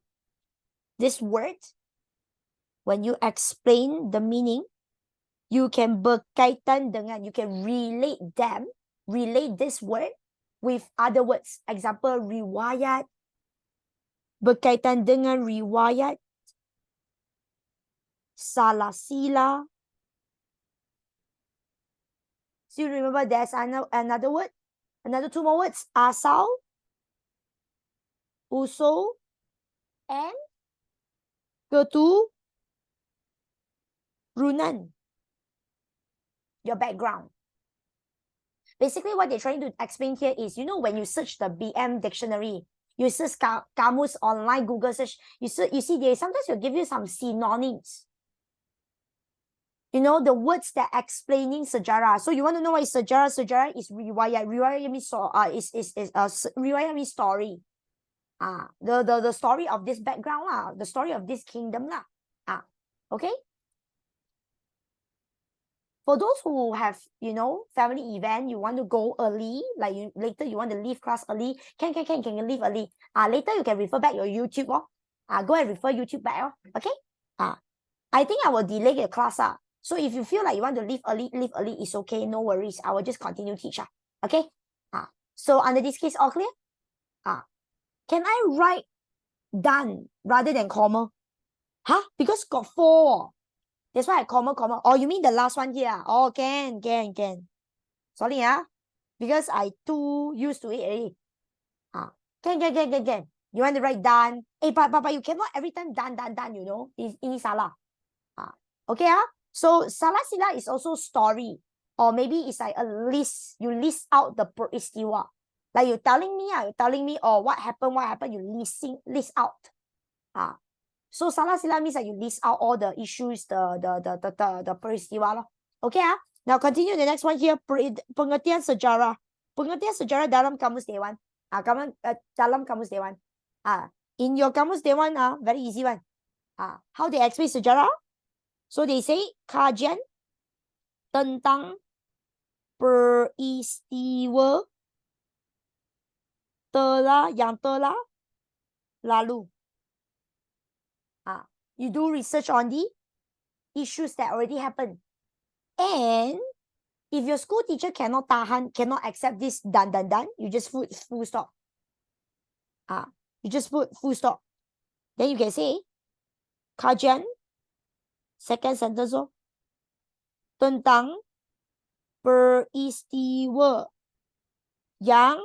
this word, when you explain the meaning, you can berkaitan dengan, you can relate this word with other words. Example, riwayat, berkaitan dengan riwayat, salah sila. So you remember there's another word, another 2 more words, asal, usul, and keturunan. Your background. Basically, what they're trying to explain here is, you know, when you search the BM dictionary, you search kamus online, Google search, you see they sometimes will give you some synonyms. You know, the words that explaining sejarah. So you want to know what is sejarah? Sejarah is riwayat. Riwayat means riwayat means story. The story of this background the story of this kingdom okay. For those who have, you know, family event, you want to go early, like later you want to leave class early, can you leave early? Later you can refer back your YouTube. Go and refer YouTube back. Okay. I think I will delay the class. So if you feel like you want to leave early, it's okay, no worries. I will just continue teach. Okay. So under this case, all clear? Can I write done rather than comma? Because got 4. That's why I comma. Oh, you mean the last one here? Oh, can. Sorry, because I too used to it already. Can. You want to write done? But you cannot every time done, you know. Ini salah. Okay, so salah sila is also story. Or maybe it's like a list. You list out the peristiwa. Like you're telling me, oh, what happened, you list out. So salah sila means that you list out all the issues, the peristiwa. Okay, now continue the next one here. Pengertian sejarah. Pengertian sejarah dalam kamus Dewan. Dalam kamus Dewan. In your kamus Dewan, very easy one. How they explain sejarah? So they say kajian tentang peristiwa yang telah lalu. You do research on the issues that already happened. And if your school teacher cannot accept this done, you just put full stop. You just put full stop. Then you can say kajian, second sentence, tentang peristiwa yang,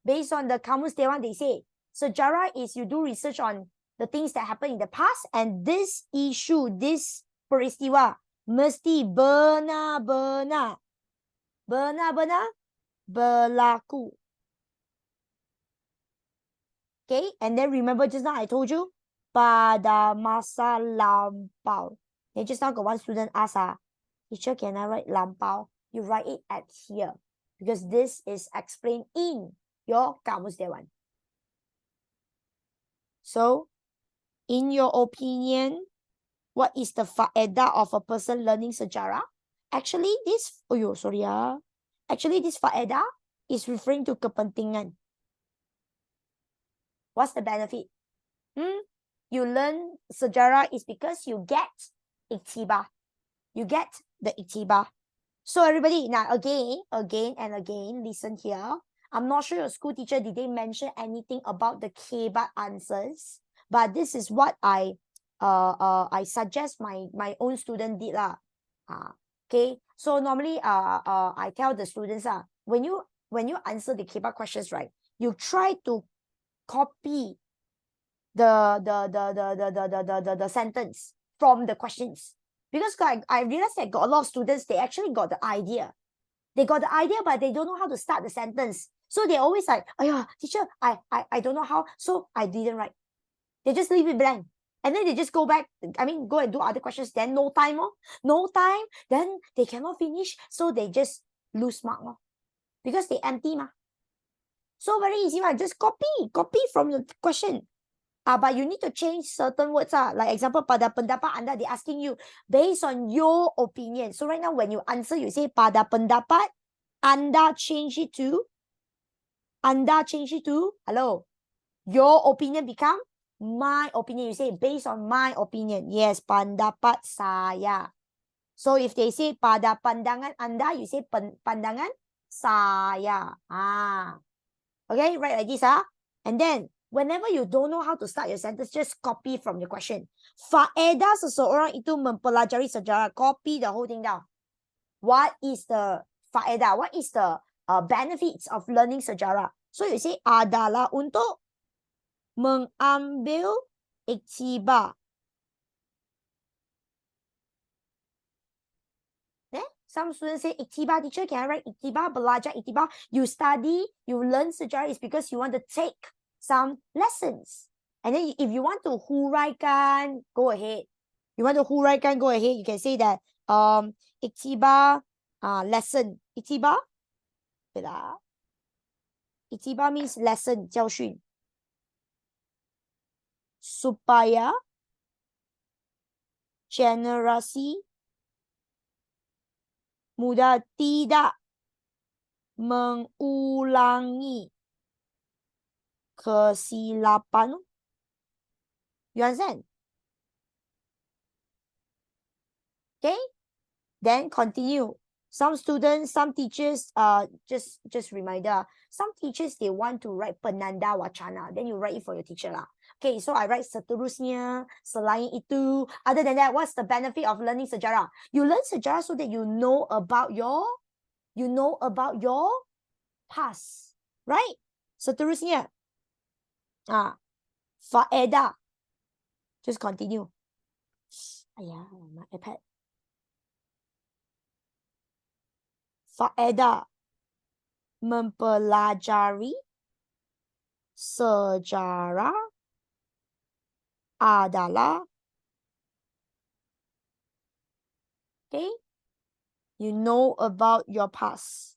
based on the kamus Dewan, they say sejarah is you do research on the things that happened in the past, and this issue, this peristiwa mesti benar-benar berlaku. Okay, and then remember just now I told you pada masa lampau. Then just now got one student ask, teacher, can I write lampau? You write it at here because this is explained in your kamus Dewan. So, in your opinion, what is the faedah of a person learning sejarah? Actually, this faedah is referring to kepentingan. What's the benefit? you learn sejarah is because you get iktibar. You get the iktibar. So everybody, now again, listen here. I'm not sure your school teacher, did they mention anything about the KBAT answers? But this is what I suggest my own student did lah. Okay, so normally I tell the students when you answer the KBAT questions, right, you try to copy the sentence from the questions, because I realized that got a lot of students, they actually got the idea. They got the idea, but they don't know how to start the sentence. So they always like, oh yeah, teacher, I don't know how, so I didn't write. They just leave it blank. And then they just go back, go and do other questions. Then no time, then they cannot finish. So they just lose mark, because they empty. So very easy, just copy from the question. But you need to change certain words. Like example, pada pendapat anda, they're asking you based on your opinion. So right now, when you answer, you say pada pendapat anda, change it to hello. Your opinion become my opinion. You say based on my opinion. Yes, pendapat saya. So if they say pada pandangan anda, you say pandangan saya. Okay, right like this. And then whenever you don't know how to start your sentence, just copy from the question. Faedah seseorang itu mempelajari sejarah. Copy the whole thing down. What is the faedah? What is the benefits of learning sejarah? So you say adalah untuk mengambil iktibar. Some students say iktibar, teacher, can I write iktibar? Belajar iktibar. You study, you learn sejarah is because you want to take some lessons. And then if you want to huraikan, go ahead. You want to huraikan, go ahead. You can say that iktibar lesson. Iktibar? Iktibar means lesson, 教训. Supaya generasi muda tidak mengulangi kesilapan. You understand? Okay, then continue. Some students, some teachers, just reminder, some teachers, they want to write penanda wacana. Then you write it for your teacher lah. Okay, so I write seterusnya, selain itu. Other than that, what's the benefit of learning sejarah? You learn sejarah so that you know about your past, right? Seterusnya, faedah. Just continue. Ayah, my iPad. Faedah mempelajari sejarah adalah, okay, you know about your past,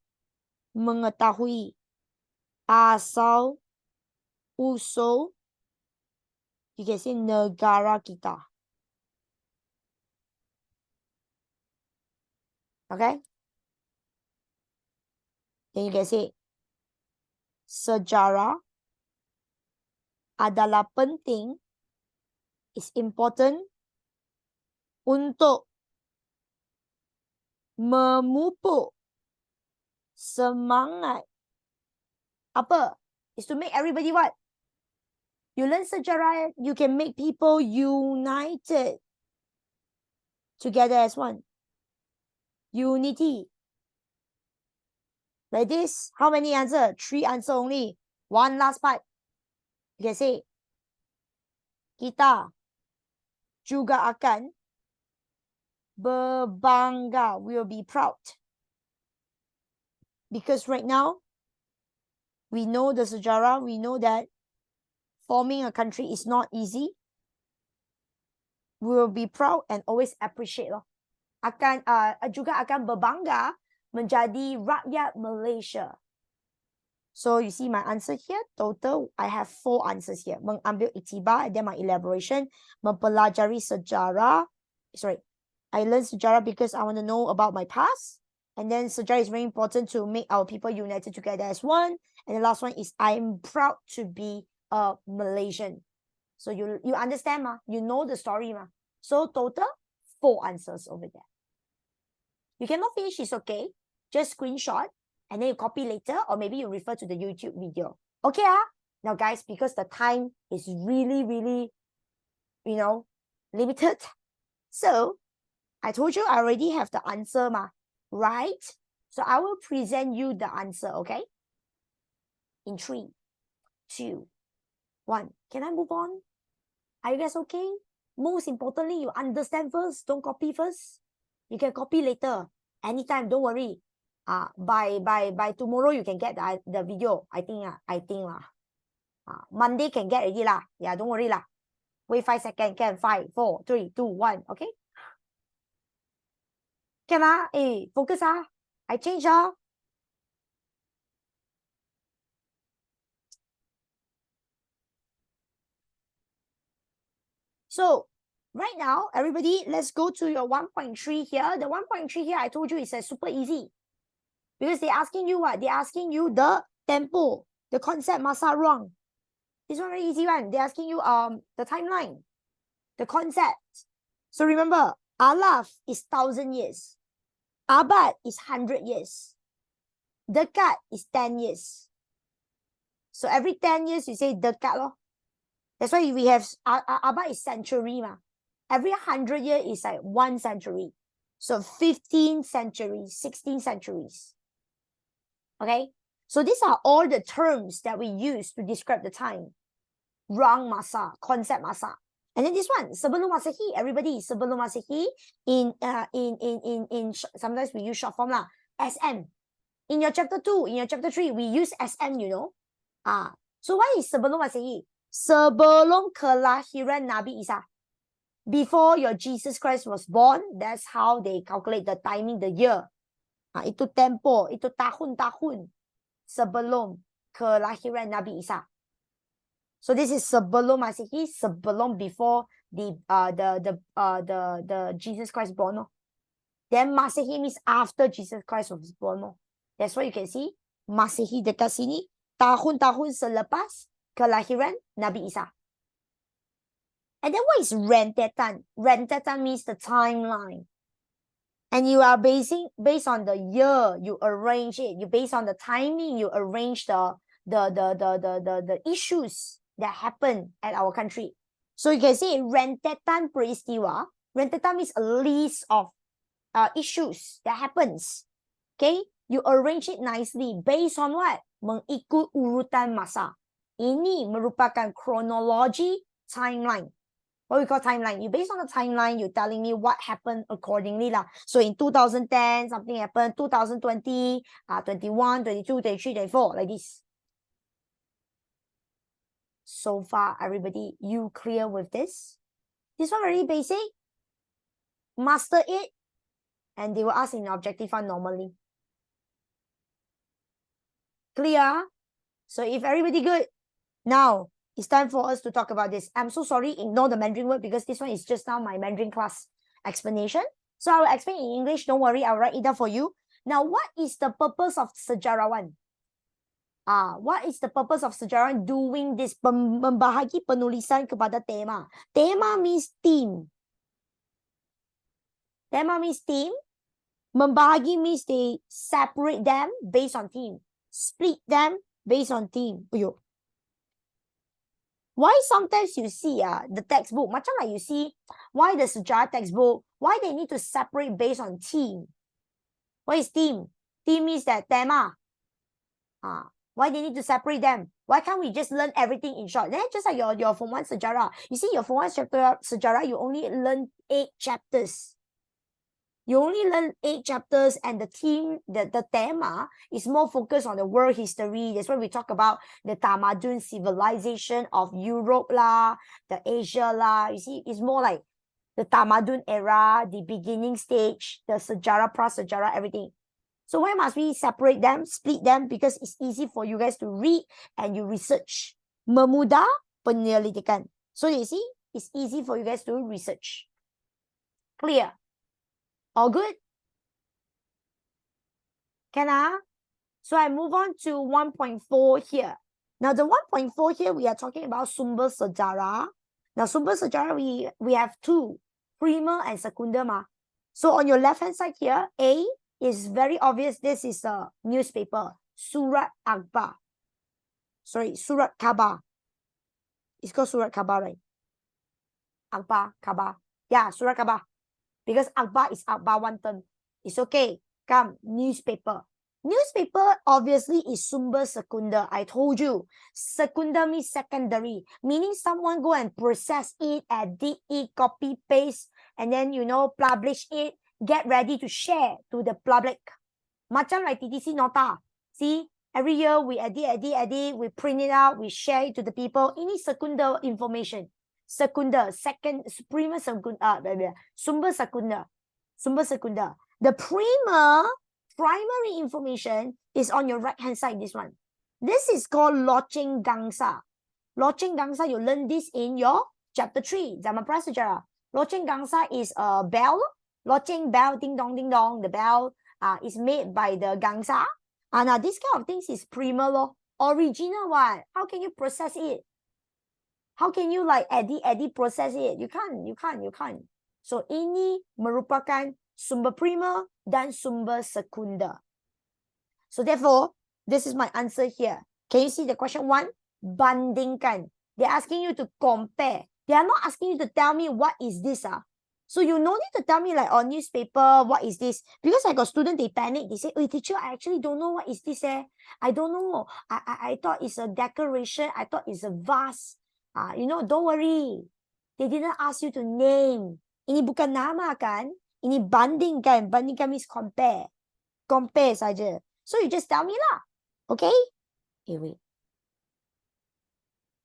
mengetahui asal usul, you can say negara kita. Okay, then you can say sejarah adalah penting, is important untuk memupuk semangat. Apa? Is to make everybody what? You learn sejarah, you can make people united together as one. Unity. Like this, how many answer? 3 answer only. One last part. You can say, kita juga akan berbangga. We will be proud. Because right now, we know the sejarah, we know that forming a country is not easy. We will be proud and always appreciate. Juga akan berbangga menjadi rakyat Malaysia. So you see my answer here, total, I have 4 answers here. Mengambil iktibar, and then my elaboration. Mempelajari sejarah. Sorry, I learned sejarah because I want to know about my past. And then sejarah is very important to make our people united together as one. And the last one is I'm proud to be a Malaysian. So you understand, ma? You know the story, ma? So total 4 answers over there. You cannot finish, it's okay. Just screenshot and then you copy later, or maybe you refer to the YouTube video. Okay, now guys, because the time is really, really, you know, limited. So I told you I already have the answer, ma, right? So I will present you the answer, okay? In 3, 2, 1. Can I move on? Are you guys okay? Most importantly, you understand first. Don't copy first. You can copy later. Anytime, don't worry. By tomorrow, you can get the video. I think lah. Monday can get already lah. Yeah, don't worry lah. Wait 5 seconds. Can 5, 4, 3, 2, 1. Okay? Can focus I change So right now, everybody, let's go to your 1.3 here. The 1.3 here, I told you, is super easy. Because they're asking you what? They're asking you the tempo, the concept, masa wrong. This one very easy one. They're asking you the timeline, the concept. So remember, alaf is 1,000 years. Abad is 100 years. Dekat is 10 years. So every 10 years, you say dekat lor. That's why we have, abad is century ma. Every 100 years is like 1 century. So 15 centuries, 16 centuries. Okay? So these are all the terms that we use to describe the time. Rang masa, concept masa. And then this one, sebelum Masehi, everybody, sebelum Masehi, sometimes we use short form lah, SM. In your chapter 2, in your chapter 3, we use SM, you know. So what is sebelum Masehi? Sebelum kelahiran Nabi Isa. Before your Jesus Christ was born, that's how they calculate the timing, the year. Itu tempo, itu tahun-tahun sebelum kelahiran Nabi Isa. So this is sebelum Masehi, sebelum before the Jesus Christ born. Then Masehi means after Jesus Christ was born. That's why you can see Masehi dekat sini, tahun-tahun selepas kelahiran Nabi Isa. And then what is rentetan? Rentetan means the timeline. And you are based on the year, you arrange it. You based on the timing, you arrange the issues that happen at our country. So you can see rentetan peristiwa. Rentetan means a list of issues that happens. Okay, you arrange it nicely based on what? Mengikut urutan masa. Ini merupakan chronology timeline. What we call timeline. You based on the timeline, you're telling me what happened accordingly lah. So in 2010, something happened. 2020, 21, 22, 23, 24, like this. So far, everybody, you clear with this? This one very basic. Master it. And they will ask in objective one normally. Clear? So if everybody good, now it's time for us to talk about this. I'm so sorry, ignore the Mandarin word because this one is just now my Mandarin class explanation. So I will explain in English. Don't worry, I'll write it down for you. Now, what is the purpose of sejarawan? What is the purpose of sejarawan doing this? Membahagi penulisan kepada tema. Tema means theme. Tema means theme. Membahagi means they separate them based on theme. Split them based on theme. Why sometimes you see the textbook, macam like you see, why the sejarah textbook, why they need to separate based on theme? What is theme? Theme means that tema. Why they need to separate them? Why can't we just learn everything in short? Then just like your Form 1 sejarah. You see, your Form 1 chapter sejarah, you only learn 8 chapters. You only learn 8 chapters, and the theme, the tema is more focused on the world history. That's why we talk about the Tamadun civilization of Europe lah, the Asia lah. You see, it's more like the Tamadun era, the beginning stage, the sejarah, pra-sejarah, everything. So why must we separate them, split them? Because it's easy for you guys to read and you research. Memudah penyelidikan. So you see, it's easy for you guys to research. Clear? All good? Can I? So I move on to 1.4 here. Now the 1.4 here, we are talking about sumber sejarah. Now, sumber sejarah, we have two, primer and secunda ma. So on your left-hand side here, A is very obvious. This is a newspaper, Surat Akhbar. Sorry, Surat Khabar. It's called Surat Khabar, right? Akhbar, Khabar. Yeah, Surat Khabar. Because Akhbar is Akhbar one term. It's okay. Come, newspaper. Newspaper obviously is sumber secunda. I told you. Secunda means secondary. Meaning someone go and process it, edit it, copy, paste, and then, you know, publish it, get ready to share to the public. Macam like TTC nota. See, every year we edit, we print it out, we share it to the people. Ini secunda information. Secunda, second, primer secunda, sumber secunda. Sumber secunda. The primer, primary information is on your right hand side, this one. This is called loceng gangsa. Loceng gangsa, you learn this in your chapter 3, Zaman Prasejarah. Loceng gangsa is a bell. Loceng bell, ding dong, the bell is made by the gangsa. Now this kind of things is primer law. Original one. How can you process it? How can you like edit, process it? You can't. So ini merupakan sumber primer dan sumber secunda. So therefore, this is my answer here. Can you see the question 1? Bandingkan. They're asking you to compare. They are not asking you to tell me what is this. So you no need to tell me like on newspaper, what is this? Because I got students, they panic. They say, oh, teacher, I actually don't know what is this. I don't know. I thought it's a decoration. I thought it's a vase. You know, don't worry. They didn't ask you to name. Ini bukan nama kan? Ini bandingkan. Bandingkan means compare. Compare saja. So you just tell me lah. Okay? Hey, wait.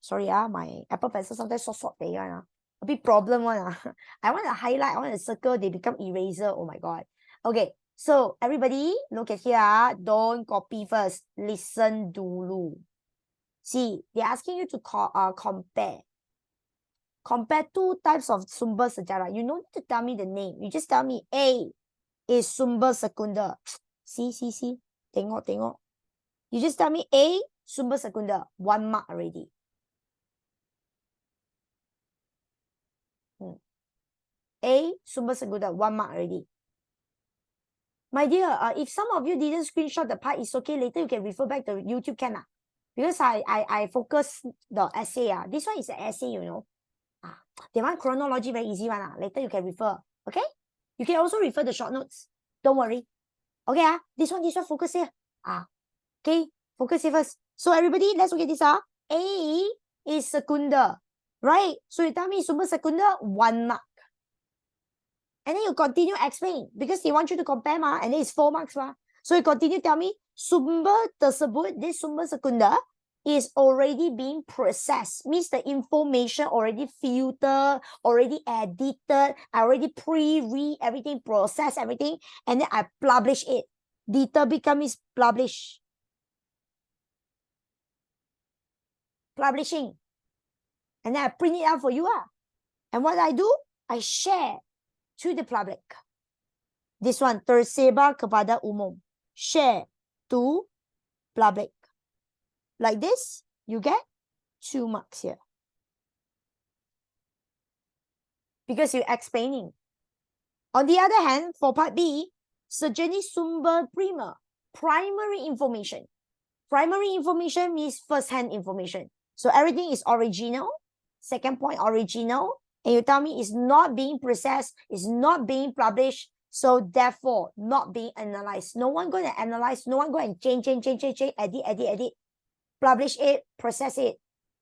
Sorry, my Apple Pencil sometimes so there. A bit problem one. I want to highlight, I want to circle, they become eraser. Oh my God. Okay, so everybody, look at here. Don't copy first. Listen dulu. See, they're asking you to compare. Compare two types of sumber sejarah. You don't need to tell me the name. You just tell me A is sumber secunda. See. Tengok. You just tell me A, sumber secunda. 1 mark already. A, sumber secunda, 1 mark already. My dear, if some of you didn't screenshot the part, it's okay. Later you can refer back to YouTube, can lah. Because I focus the essay. This one is an essay, you know. They want chronology, very easy one. Later you can refer. Okay? You can also refer the short notes. Don't worry. Okay, this one focus here. Okay, focus here first. So everybody, let's look at this. A is secunda. Right? So you tell me sumber secunda, 1 mark. And then you continue explain because they want you to compare and then it's 4 marks So you continue tell me sumber tersebut, this sumber secunda is already being processed. Means the information already filtered, already edited, I already pre-read everything, process everything, and then I publish it. Diterbitkan means publish. Publishing. And then I print it out for you. And what I do, I share to the public. This one, tersebar kepada umum. Share to public. Like this, you get 2 marks here. Because you're explaining. On the other hand, for part B, sejenis sumber primer, primary information. Primary information means first-hand information. So everything is original. Second point, original. And you tell me it's not being processed, it's not being published, so therefore not being analyzed. No one going to analyze, no one going to change, edit, publish it, process it.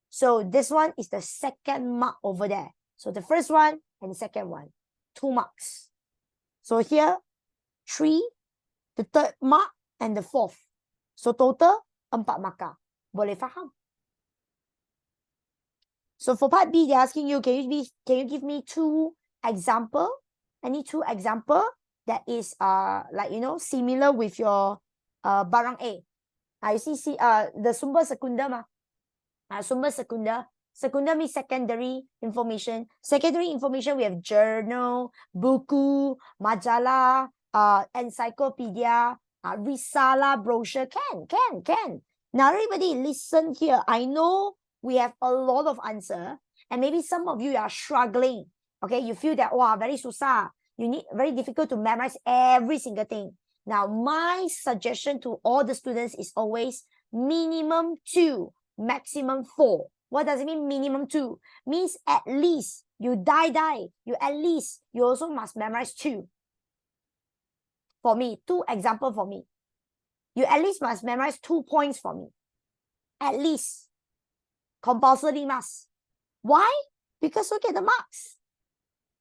So this one is the second mark over there. So the first one and the second one, 2 marks. So here, 3, the third mark, and the 4th. So total, 4 markah. Boleh faham? So for part B, they're asking you, can you give me 2 example? Any 2 example that is like, you know, similar with your barang A. You see the sumber secunda sumber secunda. Secunda means secondary information. Secondary information, we have journal, buku, majalah, encyclopedia, risalah, brochure. Can. Now everybody listen here. I know we have a lot of answer And maybe some of you are struggling. Okay, you feel that, wow, very susah. You need very difficult to memorize every single thing. Now, my suggestion to all the students is always minimum 2, maximum 4. What does it mean, minimum 2? Means at least you you at least you also must memorize 2. For me, 2 example for me. You at least must memorize 2 points for me. At least. Compulsory must. Why? Because look at the marks.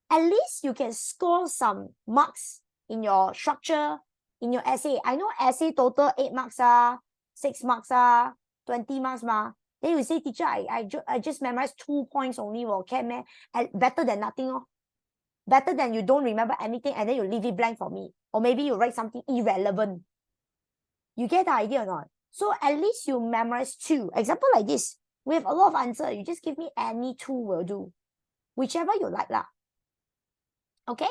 At least you can score some marks in your structure, in your essay. I know essay total 8 marks, 6 marks, 20 marks. Then you say, teacher, I just memorized 2 points only. Well, can man? Better than nothing. Better than you don't remember anything and then you leave it blank for me. Or maybe you write something irrelevant. You get the idea or not? So at least you memorize 2. Example like this. We have a lot of answers. You just give me any 2 will do. Whichever you like lah. Okay?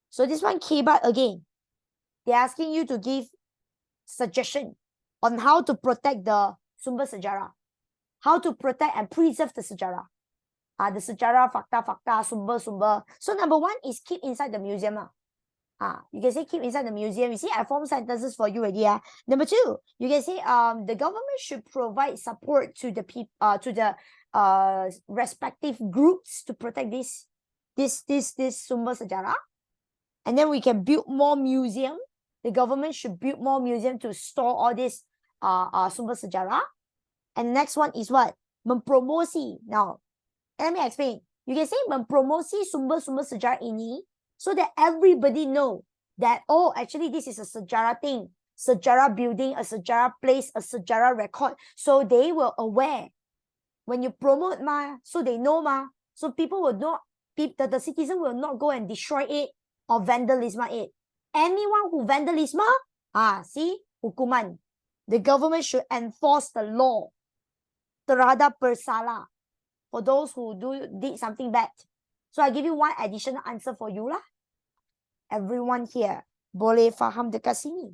So this one, K-Bar again. They're asking you to give suggestion on how to protect the sumber sejarah. How to protect and preserve the sejarah. The sejarah, fakta, sumber. So number 1 is keep inside the museum. You can say keep inside the museum. You see, I form sentences for you already. Number 2, you can say the government should provide support to the people, to the respective groups to protect this sumber sejarah. And then we can build more museum. The government should build more museum to store all this sumber sejarah. And the next one is what? Mempromosi. Now, let me explain. You can say mempromosi sumber sejarah ini, so that everybody know that, oh, actually this is a sejarah thing, sejarah building, a sejarah place, a sejarah record. So they will aware. When you promote so they know so people will not, the citizen will not go and destroy it or vandalism it. Anyone who vandalism, see, hukuman. The government should enforce the law terhadap bersalah for those who did something bad. So I give you one additional answer for you lah. Everyone here boleh faham dekat sini?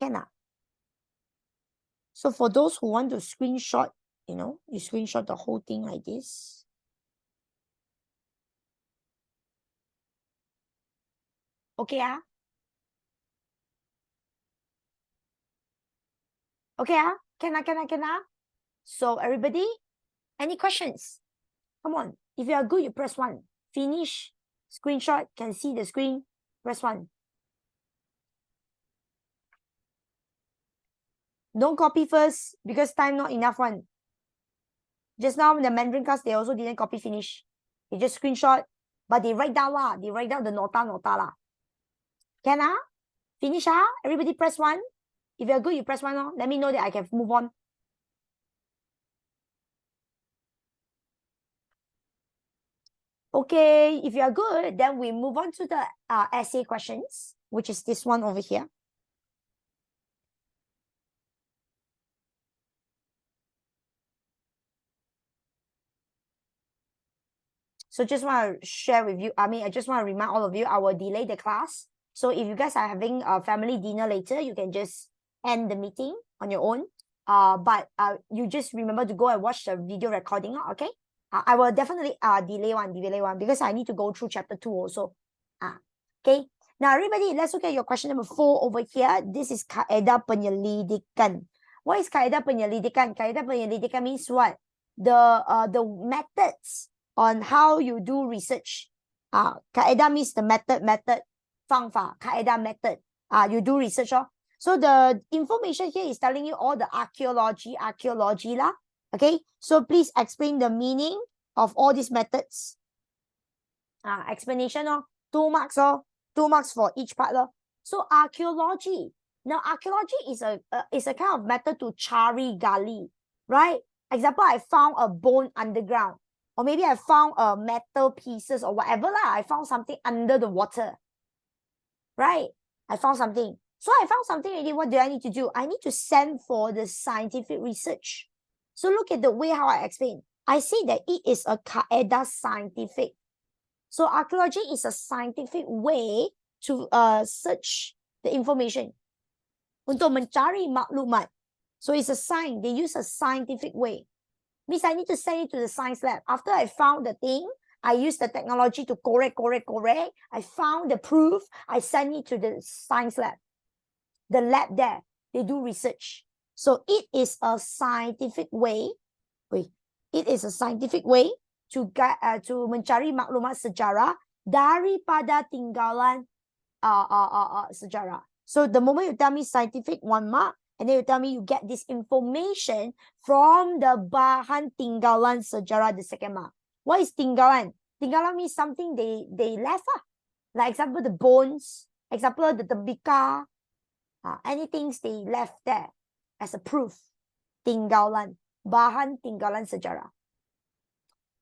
Can ah? So for those who want to screenshot, you screenshot the whole thing like this. Okay Okay Can I? So everybody, any questions? Come on. If you are good, you press 1. Finish. Screenshot. Can see the screen. Press 1. Don't copy first because time not enough one. Just now the Mandarin class, they also didn't copy finish. They just screenshot, but they write down lah. They write down the nota lah. Can Finish Everybody press 1. If you're good, you press 1. Let me know that I can move on. Okay, if you are good, then we move on to the essay questions, which is this one over here. So just want to share with you, I just want to remind all of you, I will delay the class. So if you guys are having a family dinner later, you can just end the meeting on your own. But you just remember to go and watch the video recording, okay? I will definitely delay one because I need to go through chapter 2 also. Okay. Now everybody, let's look at your question number 4 over here. This is kaedah penyelidikan. What is kaedah penyelidikan? Kaedah penyelidikan means what? The methods on how you do research. Kaedah means the method, 方法, kaedah method. You do research. So the information here is telling you all the archaeology lah. Okay, so please explain the meaning of all these methods. Explanation 2 marks 2 marks for each part So archaeology. Now archaeology is a kind of method to cari gali, right? Example, I found a bone underground, or maybe I found metal pieces or whatever lah. I found something under the water, right? I found something. So I found something already. What do I need to do? I need to send for the scientific research. So look at the way how I explain. I say that it is a kaedah scientific. So archaeology is a scientific way to search the information. untuk mencari maklumat. So it's a sign. They use a scientific way. Means I need to send it to the science lab. After I found the thing, I use the technology to correct. I found the proof. I send it to the science lab. The lab there, they do research. So it is a scientific way. It is a scientific way to mencari maklumat sejarah daripada tinggalan sejarah. So the moment you tell me scientific, 1 mark, and then you tell me you get this information from the bahan tinggalan sejarah, the 2nd mark. What is tinggalan? Tinggalan means something they left. Like example, the bones, example, the tembikar, anything they left there as a proof. Tinggalan, bahan tinggalan sejarah.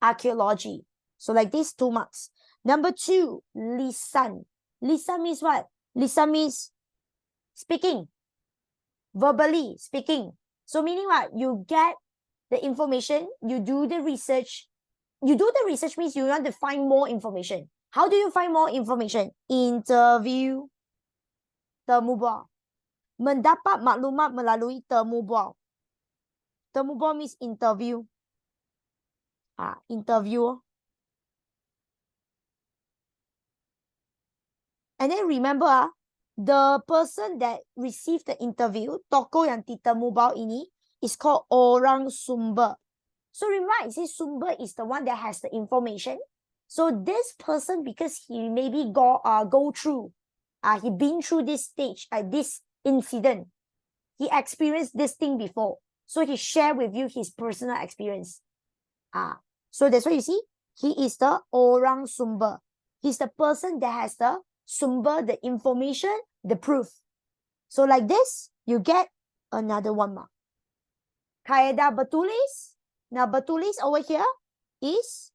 Archaeology. So like these 2 marks. Number 2, lisan. Lisan means what? Lisan means speaking. Verbally speaking. So meaning what? You get the information, you do the research. You do the research means you want to find more information. How do you find more information? Interview. Temu bual. Mendapat maklumat melalui temu bual. Temu bual means interview. Interview. And then remember, the person that received the interview, tokoh yang ditemu bual ini, is called orang sumber. So remember, I say sumber is the one that has the information. So this person, because he maybe go through, he been through this stage, this incident, he experienced this thing before. So he share with you his personal experience. So that's why you see, he is the orang sumber. He's the person that has the sumber, the information, the proof. So like this, you get another 1 mark. Kaedah bertulis. Now bertulis over here is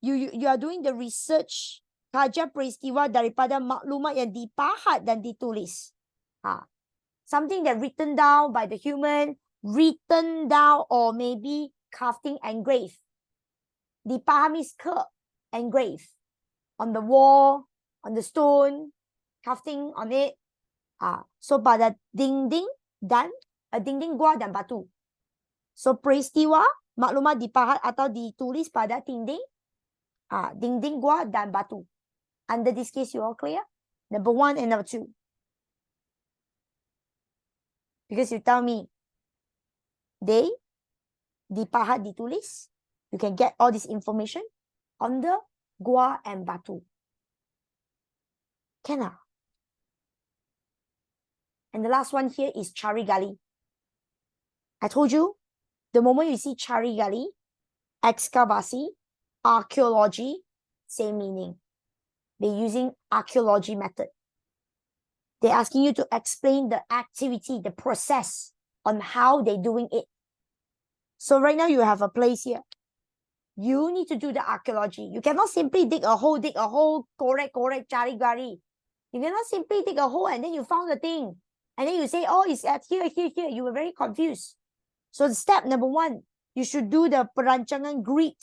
you are doing the research, kajian peristiwa daripada maklumat yang dipahat dan ditulis. Something that written down by the human, written down or maybe carving, engraved. Dipahat means carve, engrave on the wall, on the stone, carving on it. So pada dinding dan dinding gua dan batu. So peristiwa, maklumat dipahat atau ditulis pada dinding, dinding gua dan batu. Under this case, you all clear? Number 1 and number 2. Because you tell me they dipahat ditulis, you can get all this information on the gua and batu. Can I? And the last one here is cari gali. I told you, the moment you see cari gali, excavasi, archaeology, same meaning. They're using archaeology method. They're asking you to explain the activity, the process on how they're doing it. So right now you have a place here. You need to do the archaeology. You cannot simply dig a hole, correct, cari gali. You cannot simply dig a hole and then you found the thing. And then you say, oh, it's at here. You were very confused. So step number 1, you should do the perancangan grid.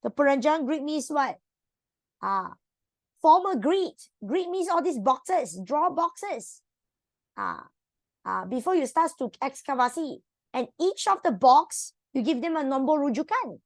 The perancangan grid means what? Form a grid. Grid means all these boxes. Draw boxes. Before you start to excavasi. And each of the box, you give them a nombor rujukan.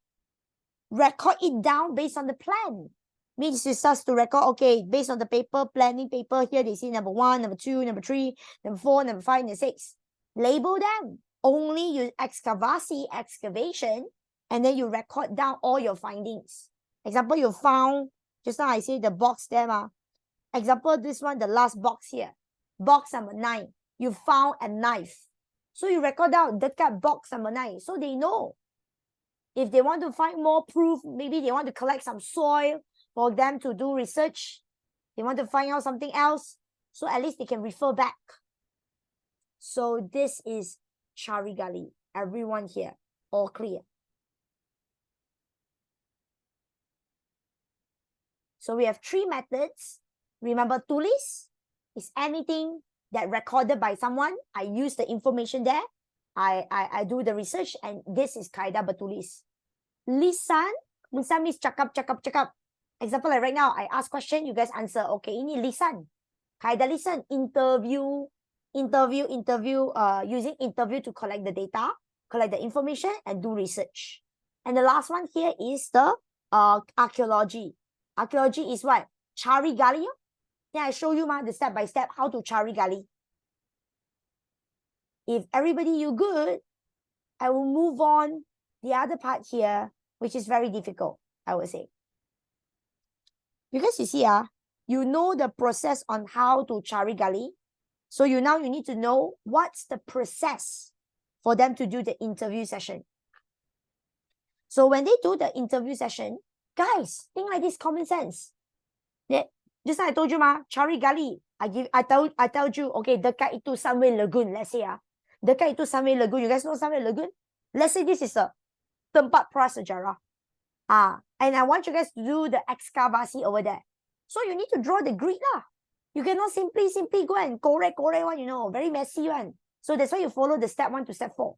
Record it down based on the plan. Means you start to record, okay, based on the paper, planning paper, here they see number 1, number 2, number 3, number 4, number 5, number 6. Label them. Only you excavation, and then you record down all your findings. Example, you found, just now I say the box there. Example, this one, the last box here. Box number 9. You found a knife. So you record down dekat box number 9. So they know. If they want to find more proof, maybe they want to collect some soil for them to do research. They want to find out something else. So at least they can refer back. So this is cari gali. Everyone here, all clear. So we have 3 methods. Remember, tulis is anything that recorded by someone. I use the information there. I do the research, and this is kaedah bertulis. Lisan means cakap. Example, like right now, I ask question, you guys answer. Okay, ini lisan. Kaedah lisan, interview. using interview to collect the data, collect the information, and do research. And the last one here is the archaeology. Archaeology is what? Cari gali. Yeah, I show you the step by step how to cari gali. If everybody you good, I will move on the other part here, which is very difficult, I would say. Because you see, you know the process on how to cari gali. So you need to know what's the process for them to do the interview session. So when they do the interview session, guys, think like this, common sense. Yeah, just like I told you, cari gali. I told you, okay, dekat itu Sunway Lagoon, let's say, dekat itu Sunway Lagoon. You guys know Sunway Lagoon? Let's say this is a tempat prasejarah. And I want you guys to do the excavasi over there. So you need to draw the grid lah. You cannot simply go and correct one, very messy one. So that's why you follow the step 1 to step 4.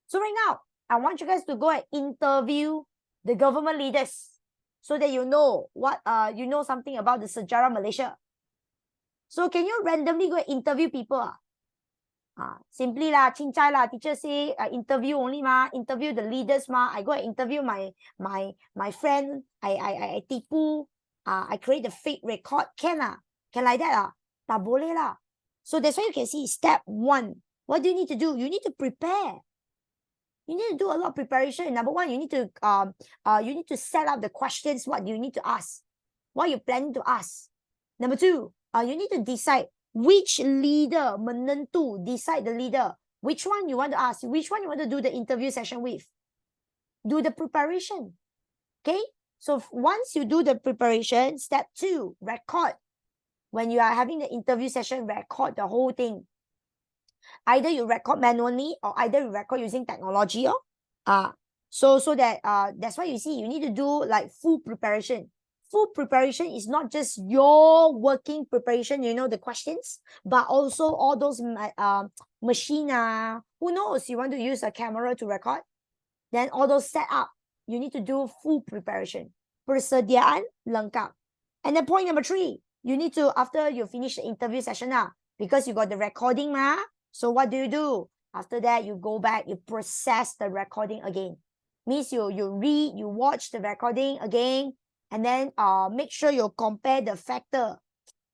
So right now, I want you guys to go and interview the government leaders so that you know what something about the sejarah Malaysia. So can you randomly go and interview people? Simply lah, cincai lah. Teacher say interview only interview the leaders I go and interview my friend. I tipu. I create the fake record. Can like that tak boleh lah. So that's why you can see step 1. What do you need to do? You need to prepare. You need to do a lot of preparation. Number 1, you need to set up the questions. What do you need to ask? What you planning to ask? Number 2, you need to decide which leader, menentu, decide the leader. Which one you want to ask? Which one you want to do the interview session with? Do the preparation. Okay? So once you do the preparation, step 2, record. When you are having the interview session, record the whole thing. Either you record manually or either you record using technology. So that that's why you see you need to do like full preparation. Full preparation is not just your working preparation, the questions, but also all those machine. Who knows? You want to use a camera to record? Then all those set up, you need to do full preparation. Persediaan lengkap. And then point number 3, you need to, after you finish the interview session, because you got the recording, so what do? After that, you go back, you process the recording again. Means you read, you watch the recording again, and then make sure you compare the factor.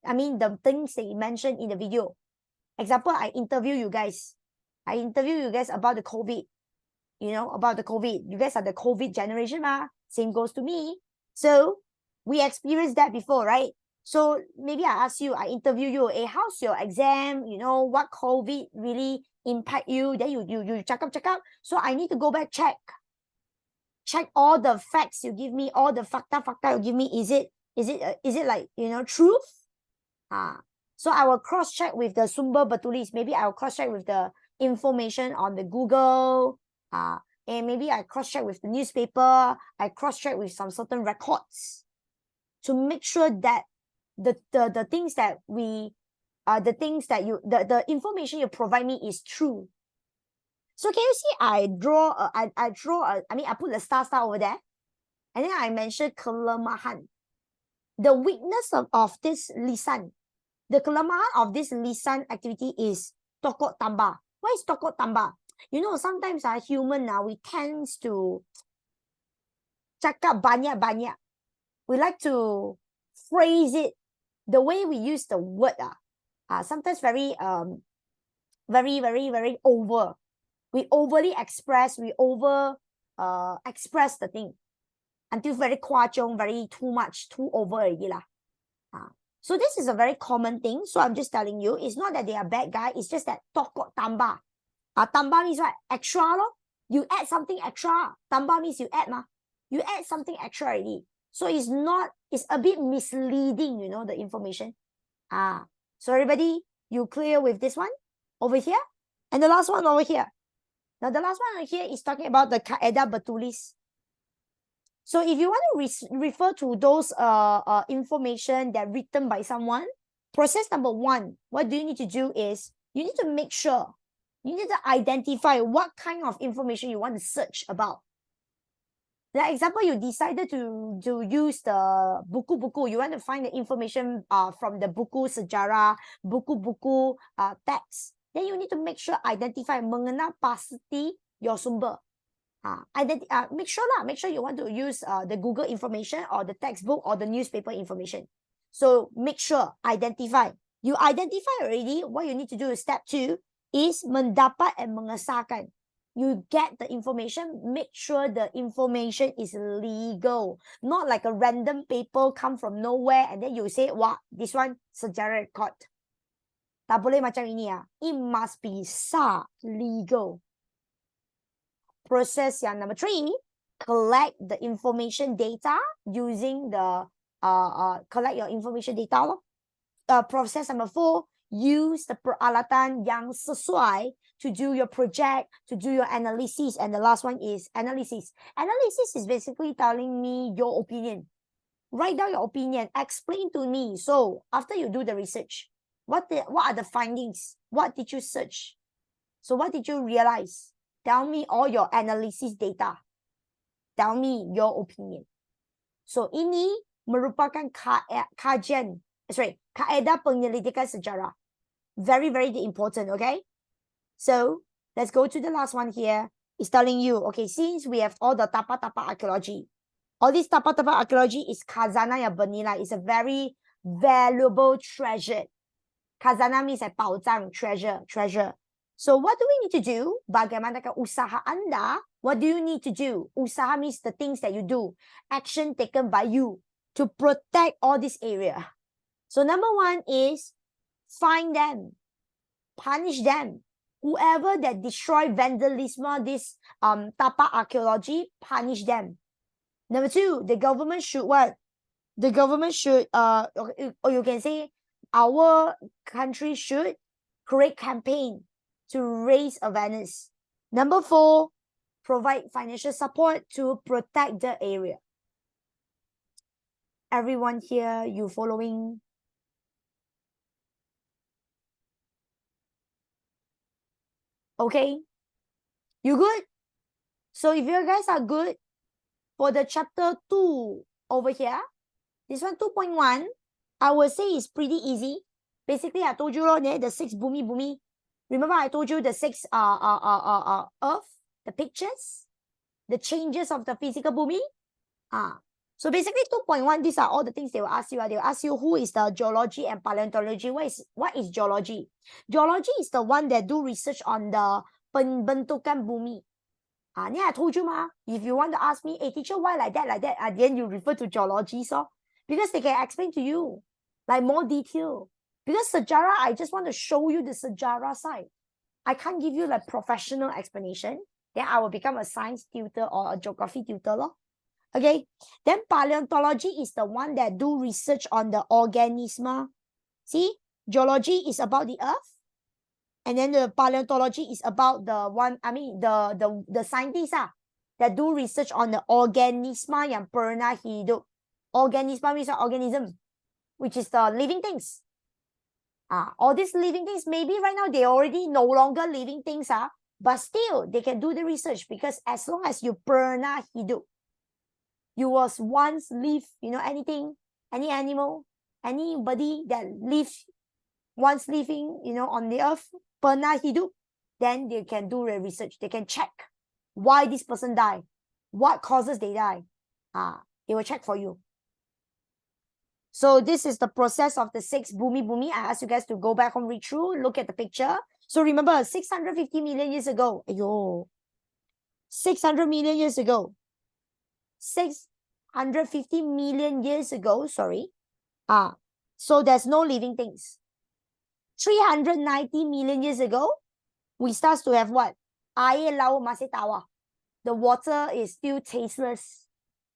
I mean, the things that you mentioned in the video. Example, I interview you guys about the COVID. About the COVID. You guys are the COVID generation, Same goes to me. So we experienced that before, right? So maybe I ask you, I interview you, hey, how's your exam? What COVID really impact you? Then you check up. So I need to go back, check all the facts you give me, all the facta you give me. Is it like, truth? So I will cross-check with the sumber betulis. Maybe I will cross-check with the information on the Google. And maybe I cross-check with the newspaper. I cross-check with some certain records to make sure that the things that the information you provide me is true. So can you see I put the star over there, and then I mentioned kelemahan. The weakness of this lisan. The kelemahan of this lisan activity is tokok tambah. Why is tokok tambah? Sometimes human we tend to cakap banyak-banyak. We like to phrase it the way we use the word. Sometimes very over. We overly express, express the thing until very 夸张, very too much, too over already lah. So this is a very common thing. So I'm just telling you, it's not that they are bad guy, it's just that tokok tambah. Tambah means what? Extra lo. You add something extra. Tambah means you add You add something extra already. So it's a bit misleading, the information. So everybody, you clear with this one over here? And the last one over here. Now the last one over here is talking about the kaedah betulis. So if you want to refer to those information that written by someone, process number 1, what do you need to do is, you need to make sure, you need to identify what kind of information you want to search about. Like example, you decided to use the buku-buku. You want to find the information from the buku sejarah, buku-buku text. Then you need to make sure identify, mengenal pasti your sumber. Make sure you want to use the Google information or the textbook or the newspaper information. So make sure, identify. You identify already, what you need to do is step 2 is mendapat and mengesahkan. You get the information, make sure the information is legal. Not like a random paper come from nowhere and then you say, wah, this one sejarah record. Tak boleh macam ini ah. It must be sah, legal. Process yang number 3, collect the information data using the collect your information data. Process number 4, use the peralatan yang sesuai to do your project, to do your analysis. And the last one is analysis. Analysis is basically telling me your opinion. Write down your opinion, explain to me. So after you do the research, what are the findings? What did you search? So what did you realize? Tell me all your analysis data. Tell me your opinion. So ini merupakan kaedah penyelidikan sejarah. Very, very important, okay? So let's go to the last one here. It's telling you, okay, since we have all the tapak-tapak archaeology, all this tapak-tapak archaeology is khazanah yang bernilai. It's a very valuable treasure. Khazanah means like 宝藏, treasure. So what do we need to do? Bagaimanakah usaha anda? What do you need to do? Usaha means the things that you do. Action taken by you to protect all this area. So number 1 is find them. Punish them. Whoever that destroy vandalism, this tapak archaeology, punish them. Number 2, the government should what? The government should, or you can say, our country should create campaign to raise awareness. Number 4, provide financial support to protect the area. Everyone here, you following? Okay? You good? So if you guys are good, for the chapter 2 over here, this one 2.1, I would say is pretty easy. Basically, I told you the 6 bumi. Remember I told you the 6 earth, the pictures, the changes of the physical bumi. So basically 2.1, these are all the things they will ask you. They will ask you who is the geology and paleontology. What is geology? Geology is the one that do research on the pembentukan bumi. I told you if you want to ask me, hey teacher, why like that, at the end you refer to geology, so because they can explain to you like more detail. Because sejarah, I just want to show you the sejarah side. I can't give you like professional explanation. Then I will become a science tutor or a geography tutor. Okay. Then paleontology is the one that do research on the organism. See, geology is about the earth. And then the paleontology is about the one, the scientists that do research on the organisma yang pernah hidup. Organisma means an organism, which is the living things. All these living things, maybe right now they already no longer living things, but still they can do the research, because as long as you pernah hidup, you was once live, anything, any animal, anybody that lives once living, on the earth, pernah hidup, then they can do the research. They can check why this person died, what causes they die. They will check for you. So this is the process of the 6 bumi. I ask you guys to go back home, read through, look at the picture. So remember, 650 million years ago. 600 million years ago. 650 million years ago, sorry. So there's no living things. 390 million years ago, we start to have what? Air laut masih tawar. The water is still tasteless.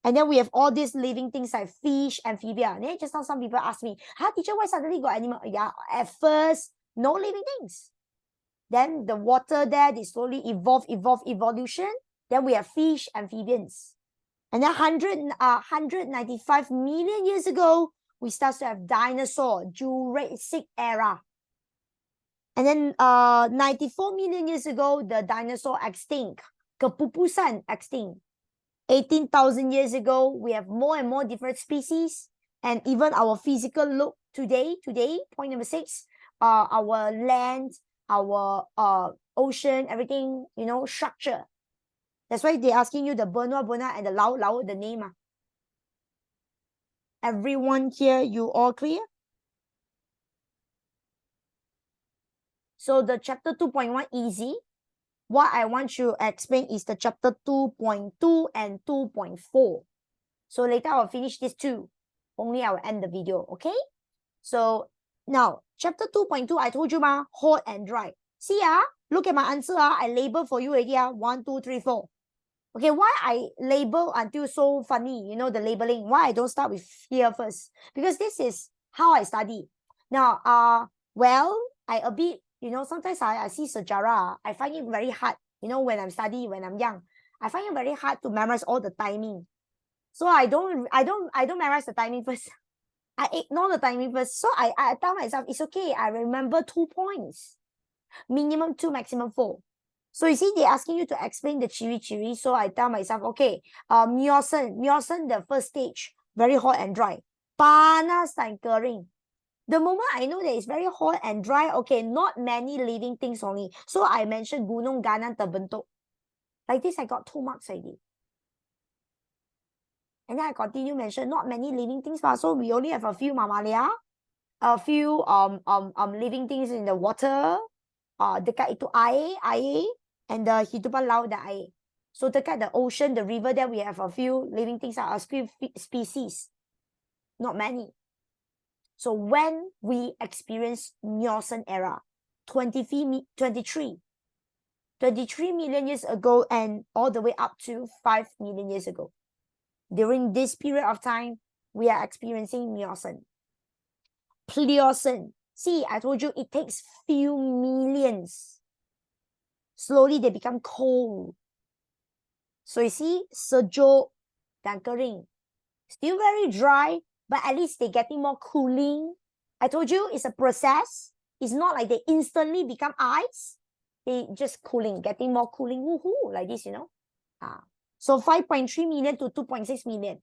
And then we have all these living things like fish, amphibia. And just now some people ask me, teacher, why suddenly got animal? Yeah, at first, no living things. Then the water there, they slowly evolution. Then we have fish, amphibians. And then 195 million years ago, we start to have dinosaur, Jurassic era. And then 94 million years ago, the dinosaur extinct, kepupusan extinct. 18,000 years ago, we have more and more different species. And even our physical look today, point number 6, our land, our ocean, everything, you know, structure. That's why they're asking you the Bernard and the Lao, the name. Everyone here, you all clear? So the chapter 2.1 easy. What I want to explain is the chapter 2.2 and 2.4. So later I will finish this 2. Only I will end the video, okay? So now, chapter 2.2, I told you, hot and dry. See, look at my answer. I label for you already. 1, 2, 3, 4. Okay, why I label until so funny, you know, the labeling? Why I don't start with here first? Because this is how I study. Now, well, I a bit, you know, sometimes I see SEJARAH, I find it very hard, you know, when I'm studying, when I'm young. I find it very hard to memorize all the timing. So I don't memorize the timing first. I ignore the timing first. So I tell myself, it's okay. I remember 2 points. Minimum 2, maximum 4. So you see, they're asking you to explain the chiri. So I tell myself, okay, Miocene, the first stage, very hot and dry. Panas dan kering. The moment I know that it's very hot and dry, okay, not many living things only. So I mentioned gunung ganan terbentuk. Like this, I got 2 marks already. And then I continue mention not many living things, so we only have a few mamalia, a few living things in the water, dekat itu air, and the hidupan laut the air. So dekat the ocean, the river, there we have a few living things, a few species, not many. So when we experience Miocene era, 23 million years ago, and all the way up to 5 million years ago. During this period of time, we are experiencing Miocene. Pliocene. See, I told you it takes few millions. Slowly they become cold. So you see, sejuk dan kering. Still very dry, but at least they're getting more cooling. I told you it's a process. It's not like they instantly become ice. They just cooling, getting more cooling, woohoo, like this, you know. So 5.3 million to 2.6 million.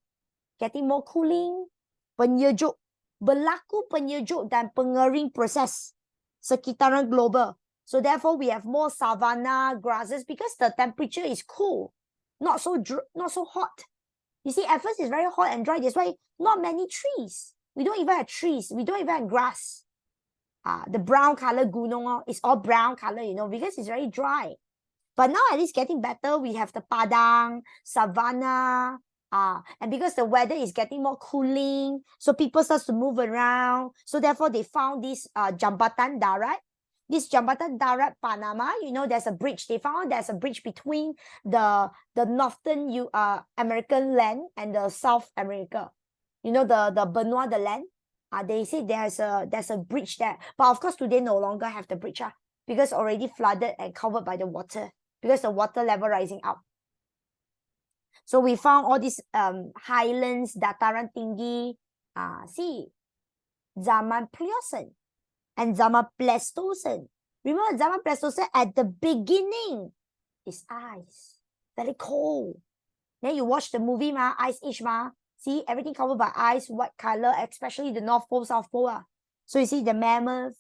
Getting more cooling. Penyejuk. Berlaku penyejuk dan pengering proses sekitaran global. So therefore we have more savanna grasses because the temperature is cool. Not so hot. You see, at first it's very hot and dry. That's why not many trees. We don't even have trees. We don't even have grass. The brown color gunung is all brown color, you know, because it's very dry. But now at least getting better. We have the padang, savanna, and because the weather is getting more cooling, so people start to move around. So therefore they found this Jambatan Darat. This Jambatan Darat Panama, you know, there's a bridge. They found there's a bridge between the northern American land and the South America. You know, the Benua, the land. They say there's a bridge there. But of course today no longer have the bridge because already flooded and covered by the water because the water level rising up. So we found all these highlands, dataran tinggi. See, Zaman Pliocene and Zaman Pleistocene. Remember Zaman Pleistocene at the beginning is ice, very cold. Then you watch the movie Ice Age See, everything covered by ice, white color, especially the North Pole, South Pole. So you see the mammoth,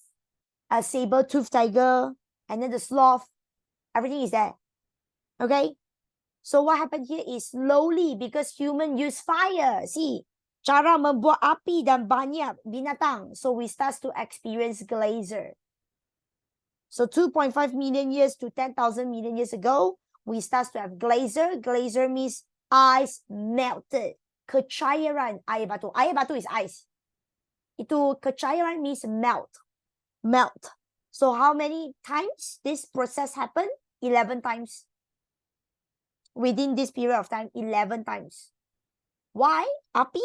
a saber-toothed tiger, and then the sloth. Everything is there. Okay? So what happened here is slowly, because human use fire. See, cara membuat api dan banyak binatang. So we start to experience glacier. So 2.5 million years to 10,000 million years ago, we start to have glacier. Glacier means ice melted. Kecairan air batu. Air batu is ice. Itu kecairan means melt. So how many times this process happened? 11 times. Within this period of time, 11 times. Why? Api.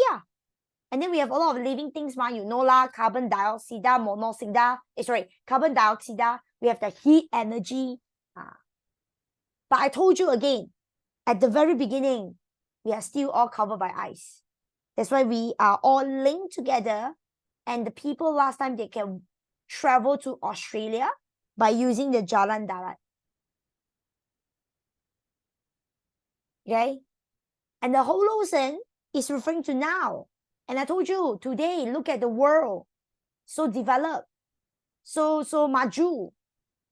And then we have a lot of living things, you know carbon dioxide, monoxide. Carbon dioxide. We have the heat energy. But I told you again, at the very beginning, we are still all covered by ice. That's why we are all linked together. And the people last time, they can travel to Australia by using the Jalan Darat. Okay? And the Holocene is referring to now. And I told you, today, look at the world. So developed. So maju.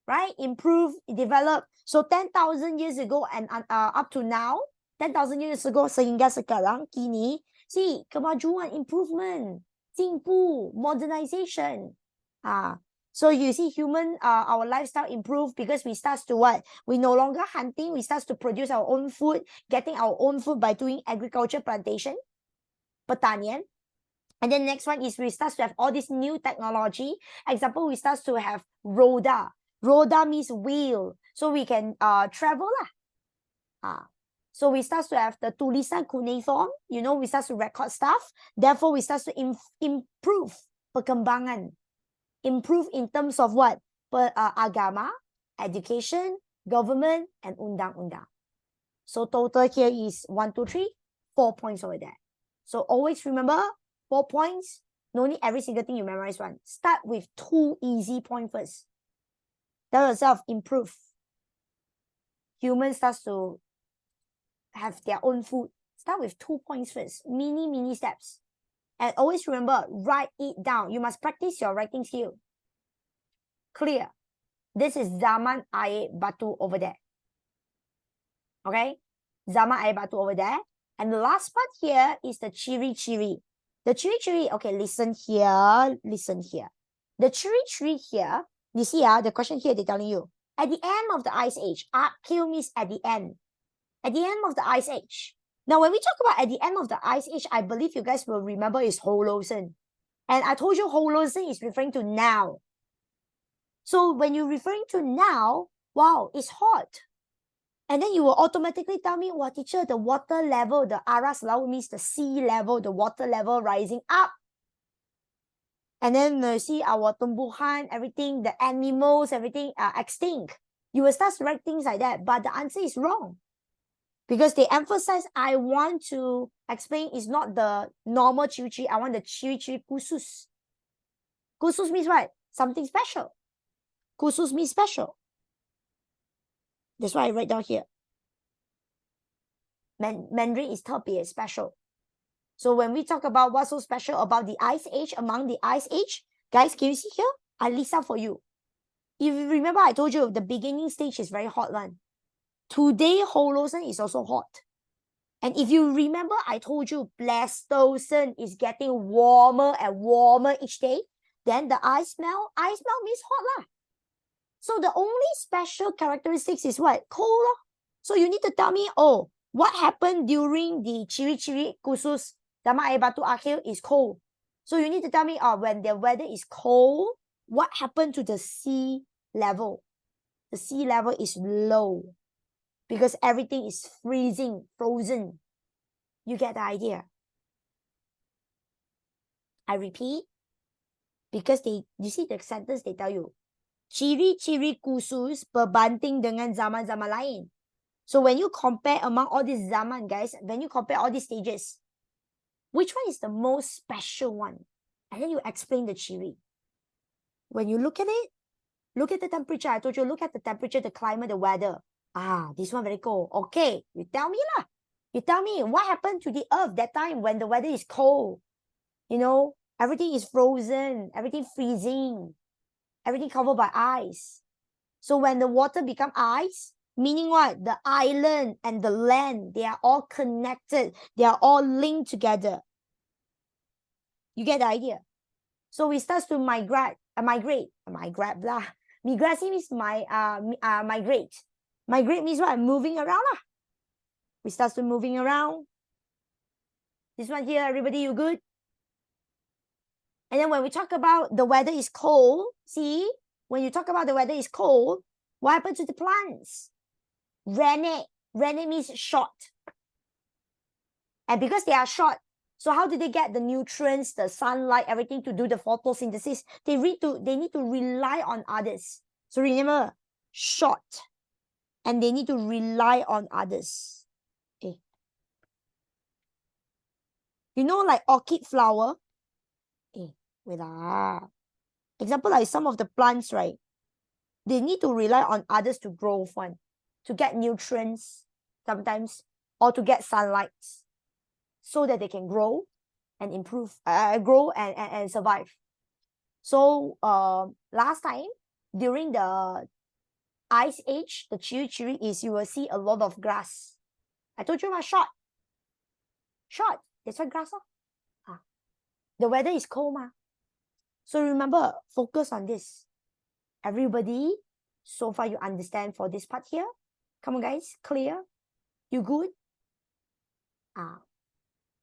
Right? Improve, develop. So 10,000 years ago and up to now, 10,000 years ago sehingga sekarang, kini, see, kemajuan, improvement, 进步, modernization. So you see human, our lifestyle improve because we start to what? We no longer hunting, we start to produce our own food, getting our own food by doing agriculture plantation, pertanian. And then next one is we start to have all this new technology. Example, we start to have roda. Roda means wheel. So we can travel lah. So we start to have the tulisan cuneiform. You know, we start to record stuff. Therefore, we start to improve perkembangan. Improve in terms of what? Agama, education, government, and undang-undang. So total here is 1, 2, 3, 4 points over there. So always remember, 4 points. No need every single thing you memorize one. Start with 2 easy points first. Tell yourself, improve. Human starts to have their own food. Start with 2 points first. Mini steps. And always remember, write it down. You must practice your writing skill. Clear. This is Zaman Air Batu over there. Okay? Zaman Air Batu over there. And the last part here is the ciri-ciri. The ciri-ciri, okay, listen here. Listen here. The ciri-ciri here, you see, the question here, they're telling you, at the end of the Ice Age, Q means at the end. At the end of the Ice Age. Now, when we talk about at the end of the Ice Age, I believe you guys will remember is Holocene. And I told you Holocene is referring to now. So when you're referring to now, wow, it's hot. And then you will automatically tell me, well, teacher, the water level, the aras laut means the sea level, the water level rising up. And then you see our tumbuhan, everything, the animals, everything extinct. You will start to write things like that. But the answer is wrong. Because they emphasize, I want to explain, is not the normal ciri-ciri. I want the ciri-ciri khusus. Khusus means what? Something special. Khusus means special. That's why I write down here. Mandarin is 特别 special. So when we talk about what's so special about the Ice Age, among the Ice Age, guys, can you see here? I list out for you. If you remember, I told you the beginning stage is very hot one. Today, Holocene is also hot. And if you remember, I told you Pleistocene is getting warmer and warmer each day. Then the ice melt means hot lah. So the only special characteristics is what? Cold lah. So you need to tell me, oh, what happened during the ciri-ciri khusus Zaman Air Batu Akhir is cold. So you need to tell me, when the weather is cold, what happened to the sea level? The sea level is low. Because everything is freezing, frozen. You get the idea? I repeat. Because you see the sentence they tell you. Ciri-ciri khusus berbanding dengan zaman-zaman lain. So when you compare among all these zaman, guys, when you compare all these stages, which one is the most special one? And then you explain the ciri. When you look at it, look at the temperature. I told you, look at the temperature, the climate, the weather. This one very cold. Okay, you tell me lah. You tell me what happened to the earth that time when the weather is cold. You know, everything is frozen, everything freezing, everything covered by ice. So when the water become ice, meaning what? The island and the land, they are all connected. They are all linked together. You get the idea? So we start to migrate blah. Migrasi means migrate. Migrate means what? Moving around lah. We start to moving around. This one here, everybody, you good? And then when we talk about the weather is cold, see? When you talk about the weather is cold, what happens to the plants? Rene. Rene means short. And because they are short, so how do they get the nutrients, the sunlight, everything to do the photosynthesis? They need to rely on others. So remember, short. And they need to rely on others. Okay. You know, like orchid flower? Example, like some of the plants, right? They need to rely on others to grow one, to get nutrients sometimes. or to get sunlight so that they can grow and improve, grow and survive. So last time during the Ice Age, the chiri is you will see a lot of grass. I told you about short. That's why grass. The weather is cold, ma. So remember, focus on this. Everybody, so far you understand for this part here? Come on, guys, clear? You good?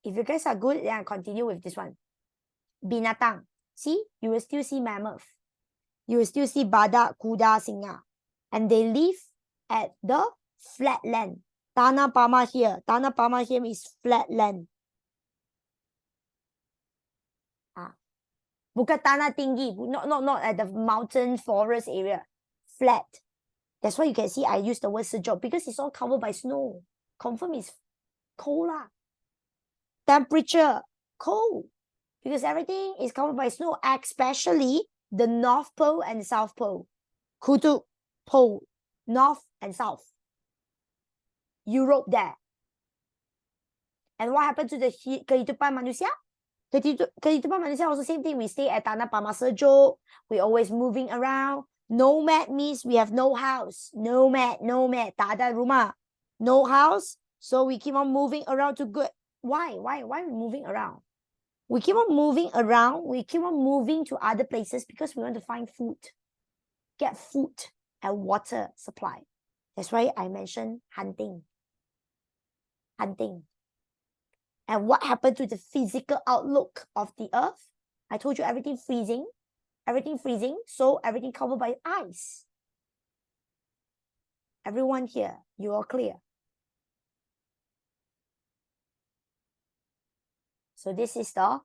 If you guys are good, then I continue with this one. Binatang. See, you will still see mammoth. You will still see badak, kuda, singa. And they live at the flat land. Tanah Pama here. Tanah Pama here is flat land. Bukan tanah tinggi. Not at the mountain forest area. Flat. That's why you can see I use the word sejuk because it's all covered by snow. Confirm is cold lah. Temperature, cold. Because everything is covered by snow, especially the North Pole and South Pole. Kutub Pole, North and South. Europe there. And what happened to the kehidupan manusia? Kehidupan manusia also same thing. We stay at Tanah Pama sejuk. We always moving around. Nomad means we have no house. Nomad. Tak ada rumah. No house. So we keep on moving around to good. Why we moving around? We keep on moving around. We keep on moving to other places because we want to find food. Get food and water supply. That's why I mentioned hunting. And what happened to the physical outlook of the earth? I told you everything freezing. So everything covered by ice. Everyone here, you are clear. So this is the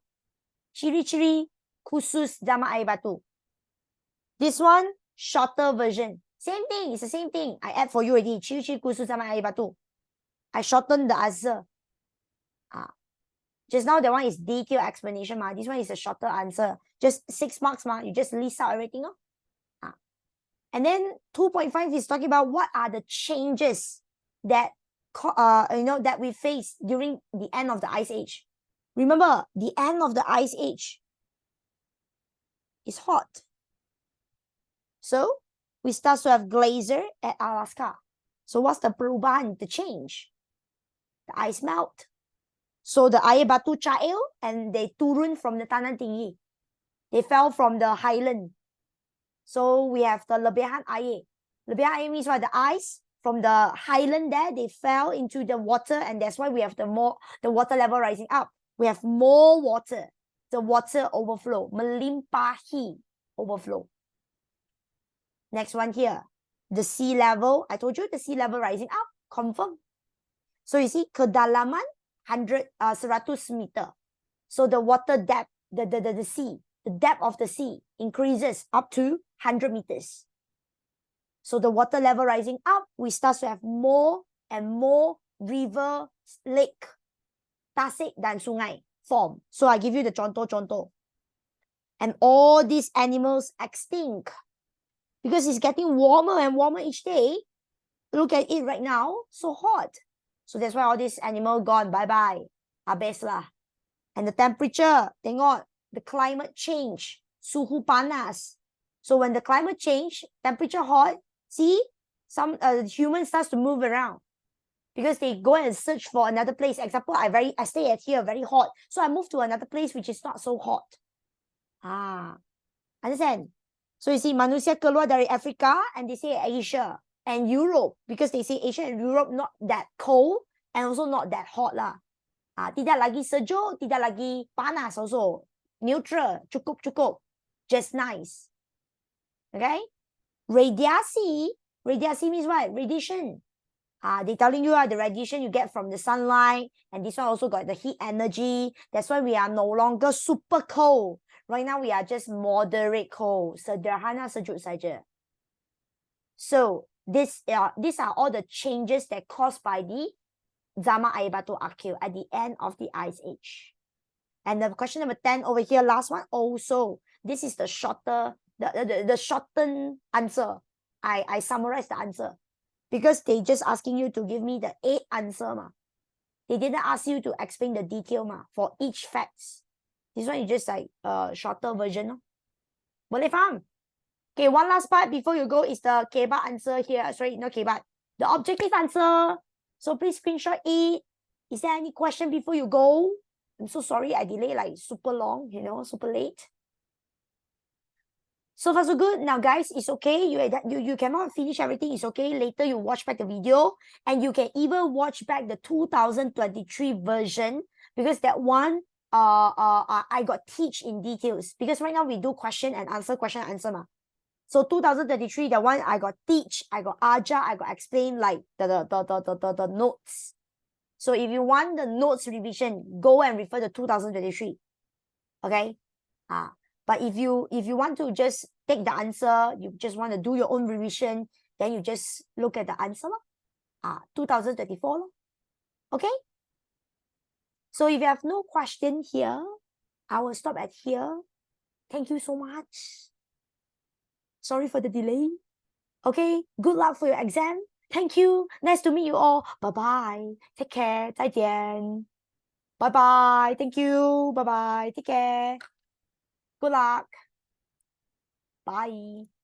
ciri-ciri khusus zaman air batu. This one, shorter version. Same thing, it's the same thing. I add for you already. Ciri-ciri khusus zaman air batu. I shortened the answer. Just now, that one is detailed explanation. This one is a shorter answer. Just 6 marks. You just list out everything. And then 2.5 is talking about what are the changes that that we face during the end of the Ice Age. Remember, the end of the Ice Age is hot. So we start to have glacier at Alaska. So what's the perubahan, the change? The ice melt. So the air batu cair and they turun from the tanah tinggi. They fell from the highland. So we have the lebihan air. Lebihan air means what? The ice from the highland there, they fell into the water, and that's why we have the water level rising up. We have more water. The water overflow. Melimpahi overflow. Next one here. The sea level. I told you the sea level rising up. Confirm. So you see kedalaman 100 meter. So the water depth, the sea, the depth of the sea increases up to 100 meters. So the water level rising up, we start to have more and more river, lake, tasik dan sungai form. So I give you the contoh. And all these animals extinct because it's getting warmer and warmer each day. Look at it right now, so hot. So that's why all these animals gone. Bye-bye. Habis lah. And the temperature, tengok, the climate change. Suhu panas. So when the climate change, temperature hot, see, some humans starts to move around. Because they go and search for another place. Example, I stay at here, very hot. So I move to another place which is not so hot. Understand? So you see, manusia keluar dari Africa and they say Asia and Europe, because they say Asia and Europe not that cold and also not that hot lah. Tidak lagi sejuk, tidak lagi panas also. Neutral, cukup. Just nice. Okay? Radiasi means what? Radiation. They telling you the radiation you get from the sunlight, and this one also got the heat energy. That's why we are no longer super cold. Right now we are just moderate cold. Sederhana sejuk saja. So these are all the changes that caused by the Zaman Air Batu Akil at the end of the Ice Age. And the question number 10 over here, last one also. This is the shorter, the shortened answer. I summarize the answer because they just asking you to give me the 8 answer. They didn't ask you to explain the detail for each facts. This one is just like a shorter version. No? Boleh faham? Okay, one last part before you go is the kebat answer here. Sorry, not kebat. The objective answer. So please screenshot it. Is there any question before you go? I'm so sorry I delayed like super long, super late. So far so good. Now guys, it's okay. You cannot finish everything. It's okay. Later you watch back the video and you can even watch back the 2023 version because that one I got teach in details because right now we do question and answer. So 2023, the one I got teach, I got ajar, I got explain like the notes. So if you want the notes revision, go and refer to 2023. Okay? But if you want to just take the answer, you just want to do your own revision, then you just look at the answer. 2024. Okay? So if you have no question here, I will stop at here. Thank you so much. Sorry for the delay. Okay, good luck for your exam. Thank you. Nice to meet you all. Bye-bye. Take care. 再见. Bye-bye. Thank you. Bye-bye. Take care. Good luck. Bye.